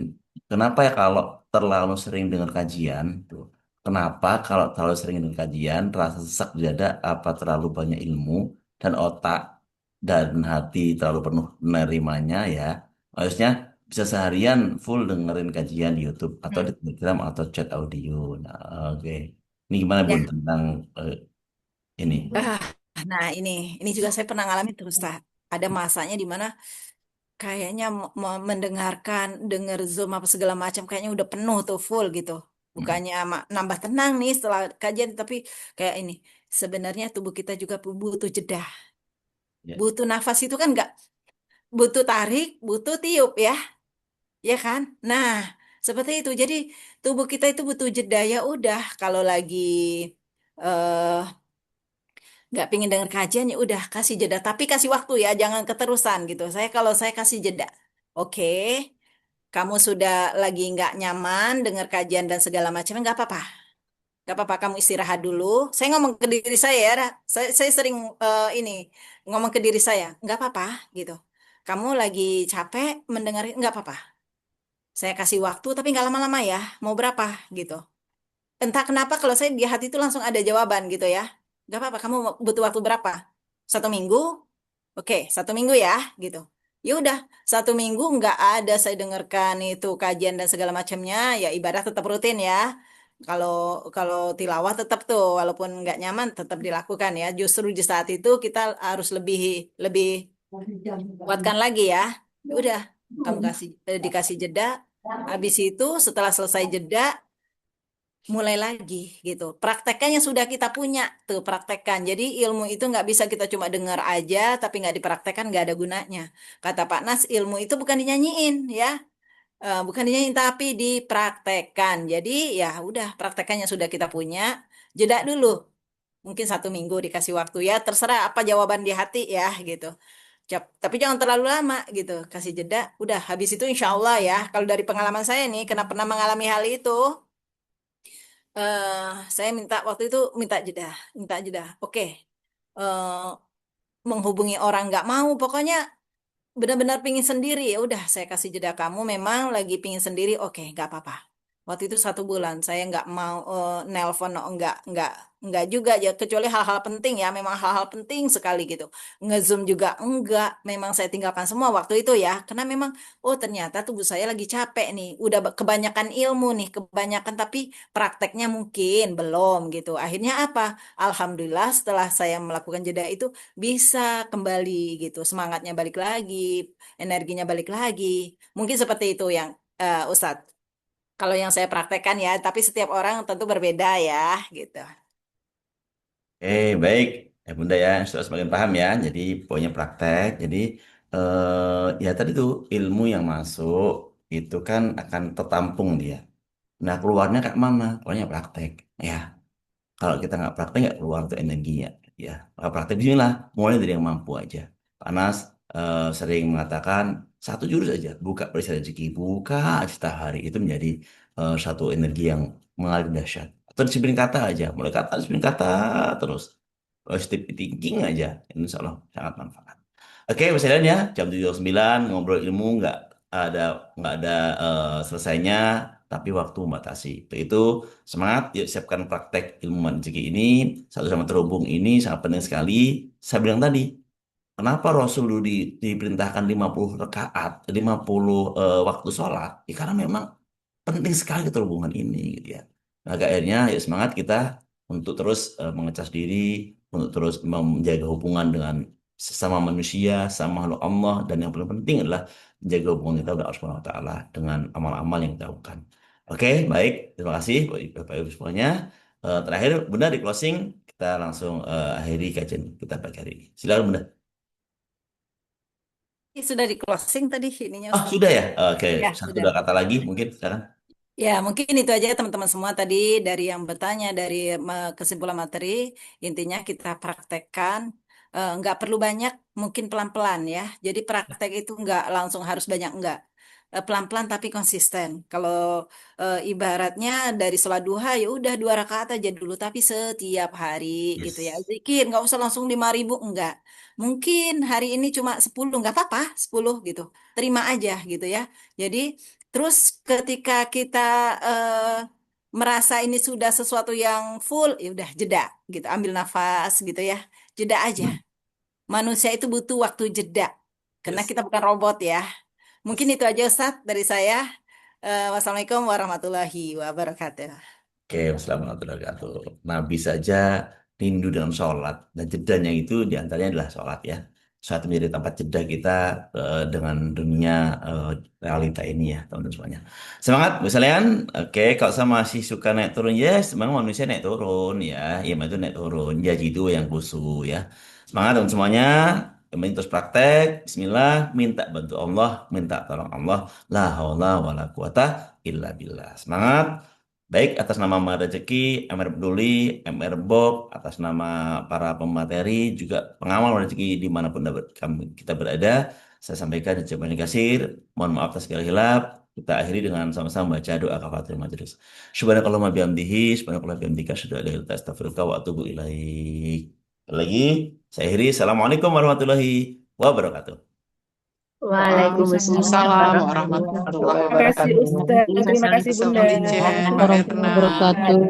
kenapa ya kalau terlalu sering dengar kajian tuh kenapa kalau terlalu sering dengar kajian terasa sesak di dada apa terlalu banyak ilmu dan otak dan hati terlalu penuh menerimanya ya maksudnya bisa seharian full dengerin kajian di YouTube atau di Hmm. Telegram atau chat audio nah oke ini gimana Bun Ya. tentang ini. Ah, nah ini juga saya pernah ngalami terus Ustaz. Ada masanya di mana kayaknya mendengarkan, denger Zoom apa segala macam kayaknya udah penuh tuh full gitu. Mm, Bukannya nambah tenang nih setelah kajian, tapi kayak ini. Sebenarnya tubuh kita juga butuh jeda. ya. Butuh nafas itu kan nggak butuh tarik, butuh tiup ya, ya kan? Nah, seperti itu. Jadi tubuh kita itu butuh jeda ya udah kalau lagi eh nggak pingin denger kajian ya udah kasih jeda. Tapi kasih waktu ya, jangan keterusan gitu. Kalau saya kasih jeda. Oke, kamu sudah lagi nggak nyaman dengar kajian dan segala macamnya, nggak apa-apa. Nggak apa-apa, kamu istirahat dulu. Saya ngomong ke diri saya ya, saya sering ini ngomong ke diri saya, nggak apa-apa gitu. Kamu lagi capek mendengar, nggak apa-apa. Saya kasih waktu, tapi nggak lama-lama ya. Mau berapa gitu. entah kenapa kalau saya di hati itu langsung ada jawaban gitu ya. Gak apa-apa, kamu butuh waktu berapa? 1 minggu? Oke, 1 minggu ya, gitu. Ya udah, 1 minggu nggak ada saya dengarkan itu kajian dan segala macamnya, ya ibadah tetap rutin ya. Kalau kalau tilawah tetap tuh, walaupun nggak nyaman tetap dilakukan ya. Justru di saat itu kita harus lebih lebih kuatkan lagi ya. Ya udah, kamu dikasih jeda. Habis itu setelah selesai jeda, mulai lagi gitu. Praktekannya sudah kita punya tuh praktekkan. Jadi ilmu itu nggak bisa kita cuma dengar aja tapi nggak dipraktekkan nggak ada gunanya. Kata Pak Nas, ilmu itu bukan dinyanyiin ya. Bukan dinyanyiin tapi dipraktekkan. Jadi ya udah praktekannya sudah kita punya. Jeda dulu. Mungkin 1 minggu dikasih waktu ya. Terserah apa jawaban di hati ya gitu. Tapi jangan terlalu lama gitu. Kasih jeda. Udah habis itu insya Allah ya. Kalau dari pengalaman saya nih, karena pernah mengalami hal itu, eh saya minta waktu itu minta jeda, minta jeda. Oke, eh menghubungi orang nggak mau, pokoknya benar-benar pingin sendiri. Ya udah, saya kasih jeda kamu. Memang lagi pingin sendiri, oke, nggak apa-apa. Waktu itu 1 bulan, saya nggak mau nelpon, no, nggak juga ya, kecuali hal-hal penting ya. Memang hal-hal penting sekali gitu. Ngezoom juga enggak. Memang saya tinggalkan semua waktu itu ya, karena memang oh ternyata tubuh saya lagi capek nih. Udah kebanyakan ilmu nih, kebanyakan tapi prakteknya mungkin belum gitu. Akhirnya apa? Alhamdulillah setelah saya melakukan jeda itu bisa kembali gitu, semangatnya balik lagi, energinya balik lagi. Mungkin seperti itu yang Ustadz. Kalau yang saya praktekkan ya, tapi setiap orang tentu berbeda ya, gitu. Baik. Ya Bunda ya, sudah semakin paham ya. Jadi poinnya praktek. Jadi ya tadi tuh ilmu yang masuk itu kan akan tertampung dia. Nah keluarnya kayak mana? Keluarnya praktek. Ya, kalau kita nggak praktek nggak keluar tuh energinya. Ya, kalau praktek bismillah. Mulai dari yang mampu aja. Panas sering mengatakan satu jurus aja, buka perisai rezeki, buka aja setiap hari itu menjadi satu energi yang mengalir dahsyat. Atau disiplin kata aja, mulai kata disiplin kata terus. Positive thinking aja, insya Allah sangat manfaat. Oke, misalnya ya, jam 7.09 ngobrol ilmu nggak ada selesainya, tapi waktu membatasi. Untuk itu semangat, yuk siapkan praktek ilmu rezeki ini, satu sama terhubung ini sangat penting sekali. Saya bilang tadi, kenapa Rasul dulu diperintahkan 50 rakaat, 50 waktu sholat? Ya, karena memang penting sekali keterhubungan ini gitu ya. Nah, akhirnya ya semangat kita untuk terus mengecas diri, untuk terus menjaga hubungan dengan sesama manusia, sama makhluk Allah, dan yang paling penting adalah menjaga hubungan kita dengan Allah Subhanahu wa Ta'ala dengan amal-amal yang kita lakukan. Oke, baik. Terima kasih Bapak Ibu semuanya. Terakhir, Bunda di closing, kita langsung akhiri kajian kita pagi hari ini. Silakan Bunda. Ini sudah di closing tadi ininya Oh, Ustaz. sudah ya? Oke, Ya, satu sudah. dua kata lagi mungkin sekarang. Ya, mungkin itu aja teman-teman semua tadi dari yang bertanya, dari kesimpulan materi, intinya kita praktekkan, nggak perlu banyak, mungkin pelan-pelan ya. Jadi praktek itu nggak langsung harus banyak, nggak. Pelan-pelan tapi konsisten. Kalau ibaratnya dari sholat duha ya udah 2 rakaat aja dulu, tapi setiap hari gitu ya. Yes. Zikir nggak usah langsung 5.000, enggak. Mungkin hari ini cuma 10, nggak apa-apa, 10 gitu. Terima aja gitu ya. Jadi terus ketika kita merasa ini sudah sesuatu yang full, ya udah jeda gitu, ambil nafas gitu ya, jeda aja. Hmm. Manusia itu butuh waktu jeda, karena Yes. kita bukan robot ya. Mungkin Yes. itu aja Ustadz dari saya. Wassalamualaikum warahmatullahi wabarakatuh. Oke, wassalamualaikum warahmatullahi wabarakatuh. Nabi saja rindu dengan sholat dan jedanya itu diantaranya adalah sholat ya. Sholat menjadi tempat jeda kita dengan dunia eh, realita ini ya teman-teman semuanya. Semangat, misalnya, oke, kalau saya masih suka naik turun, yes, memang manusia naik turun ya, ya itu naik turun, ya itu yang khusus ya. Semangat teman semuanya, yang penting terus praktek, Bismillah, minta bantu Allah, minta tolong Allah, la haula wala quwata illa billah. Semangat. Baik, atas nama Mbak Rezeki, MR Peduli, MR Bob, atas nama para pemateri, juga pengawal rezeki dimanapun kita berada, saya sampaikan ucapan kasir, mohon maaf atas segala hilap, kita akhiri dengan sama-sama baca doa kafaratul majelis. Subhanakallahumma bihamdihi, subhanakallahumma bihamdika, asyhadu an la ilaha illa anta, astaghfiruka wa atubu ilaik. Lagi, saya akhiri. Assalamualaikum warahmatullahi wabarakatuh. Waalaikumsalam Waalaikumsalam warahmatullahi warahmatullahi Terima kasih wabarakatuh. Ustaz, terima kasih Bunda. Ustaz Solice, Mbak Erna. wabarakatuh.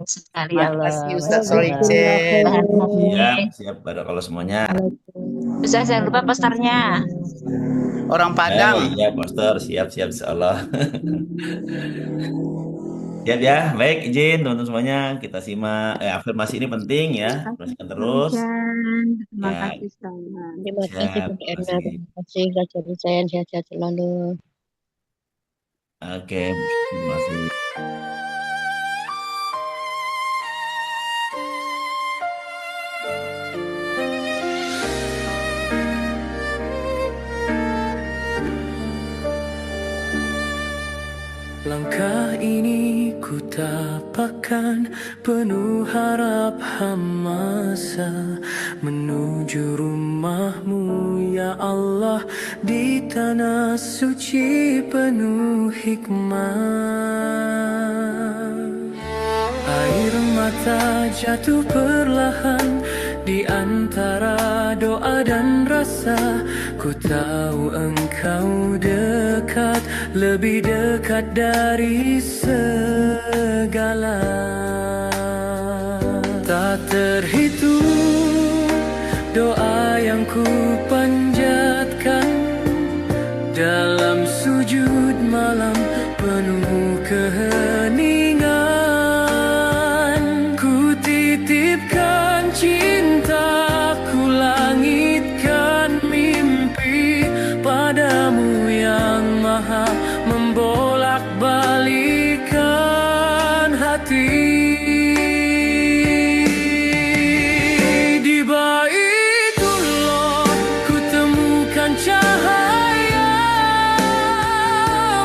sekali Terima Allah. kasih Ustaz Solice. Siap, siap pada kalau semuanya. Ustaz jangan lupa posternya. Orang Padang. Iya, poster, siap, siap, insyaallah. Siap ya, baik izin teman-teman semuanya kita simak afirmasi ini penting ya, teruskan terus. Terima Ya, kasih Ustaz. Terima kasih siap, Bunda terima Erna, kasih. terima kasih Kak Jadi saya sehat-sehat selalu. Oke, terima kasih. Langkah ini ku tapakkan penuh harap hamasa menuju rumahmu ya Allah di tanah suci penuh hikmah. Air mata jatuh perlahan di antara doa dan rasa. Ku tahu engkau dekat, lebih dekat dari segala. Tak terhitung doa yang ku panjatkan dalam sujud malam penuh keheningan. Ku titipkan cintaku, langitkan mimpi padamu yang maha membolak-balikan hati. Di Baitullah ku temukan cahaya,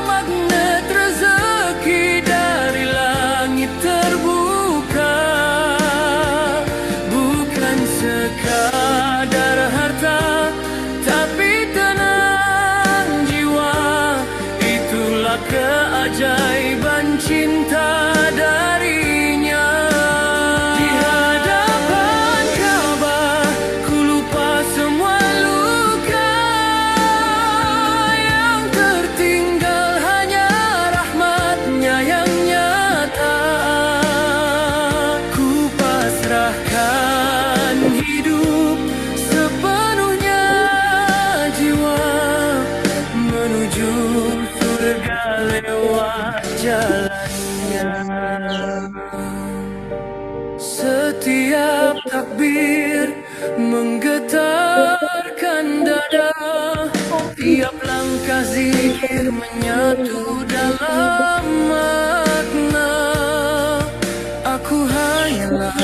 magnet rezeki dari langit terbuka. Bukan sekadar harta, tapi tenang jiwa. Itulah keajaiban cinta darinya. Di hadapan Ka'bah ku lupa semua luka, yang tertinggal hanya rahmatnya yang nyata. Ku pasrahkan hidup sepenuhnya jiwa menuju surga lewat jalannya. Setiap takbir menggetarkan dada, tiap langkah zikir menyatu dalam makna. Aku hanyalah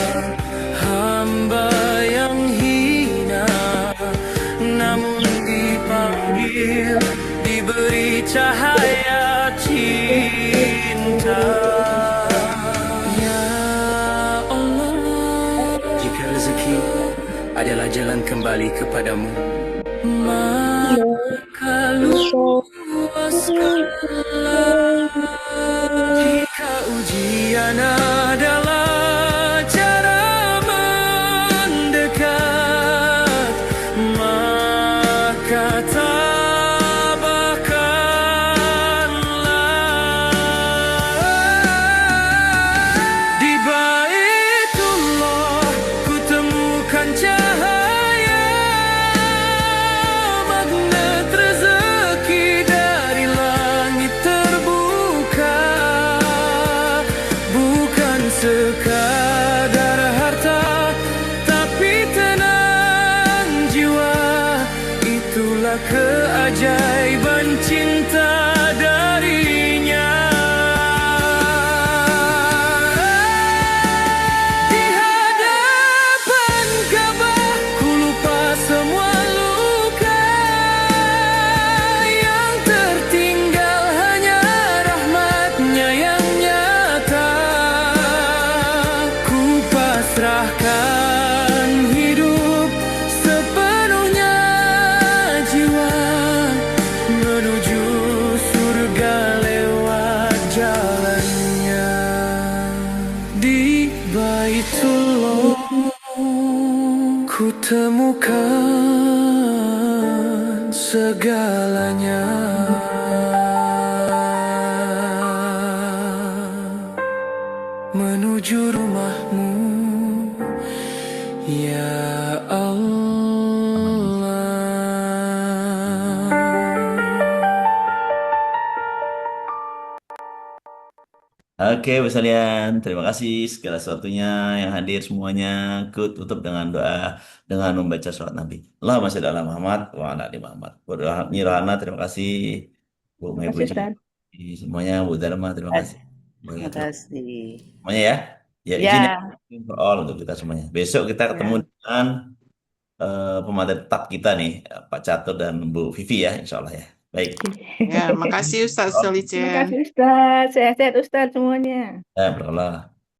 hamba yang hina, namun dipanggil, diberi cahaya cinta. Ya Allah, jika rezeki adalah jalan kembali kepadamu, maka luaskanlah. Jika ujian adalah cara mendekat, maka tabahkanlah. Di Baitullah ku temukan cahaya, magnet rezeki dari langit terbuka. Bukan sekadar harta, tapi tenang jiwa. Itulah keajaiban cinta darinya. Di hadapan Ka'bah ku lupa semua luka, yang tertinggal hanya rahmatnya yang nyata. Ku pasrahkan hidup sepenuhnya jiwa menuju surga lewat jalannya. Di Baitullah ku temukan segalanya. Menuju rumahmu, ya Allah. Oke, Bu Salian, terima kasih segala sesuatunya yang hadir semuanya. Aku tutup dengan doa dengan membaca surat Nabi. Allahumma sholli ala Muhammad wa ala ali Muhammad. Bu Nirwana, terma kasih. Bu Terima kasih Maipuji, Ustaz. semuanya. Bu Dharma, terima kasih. Terima Begitu. kasih. Semuanya ya. Ya, izin ya. Ya, For all untuk kita semuanya. Besok kita ketemu ya, dengan pemateri tetap kita nih, Pak Catur dan Bu Vivi ya, insya Allah ya. Baik. ya, makasih Ustaz Terima Solicen. kasih Ustaz. Sehat-sehat Ustaz semuanya. Ya, berdoa.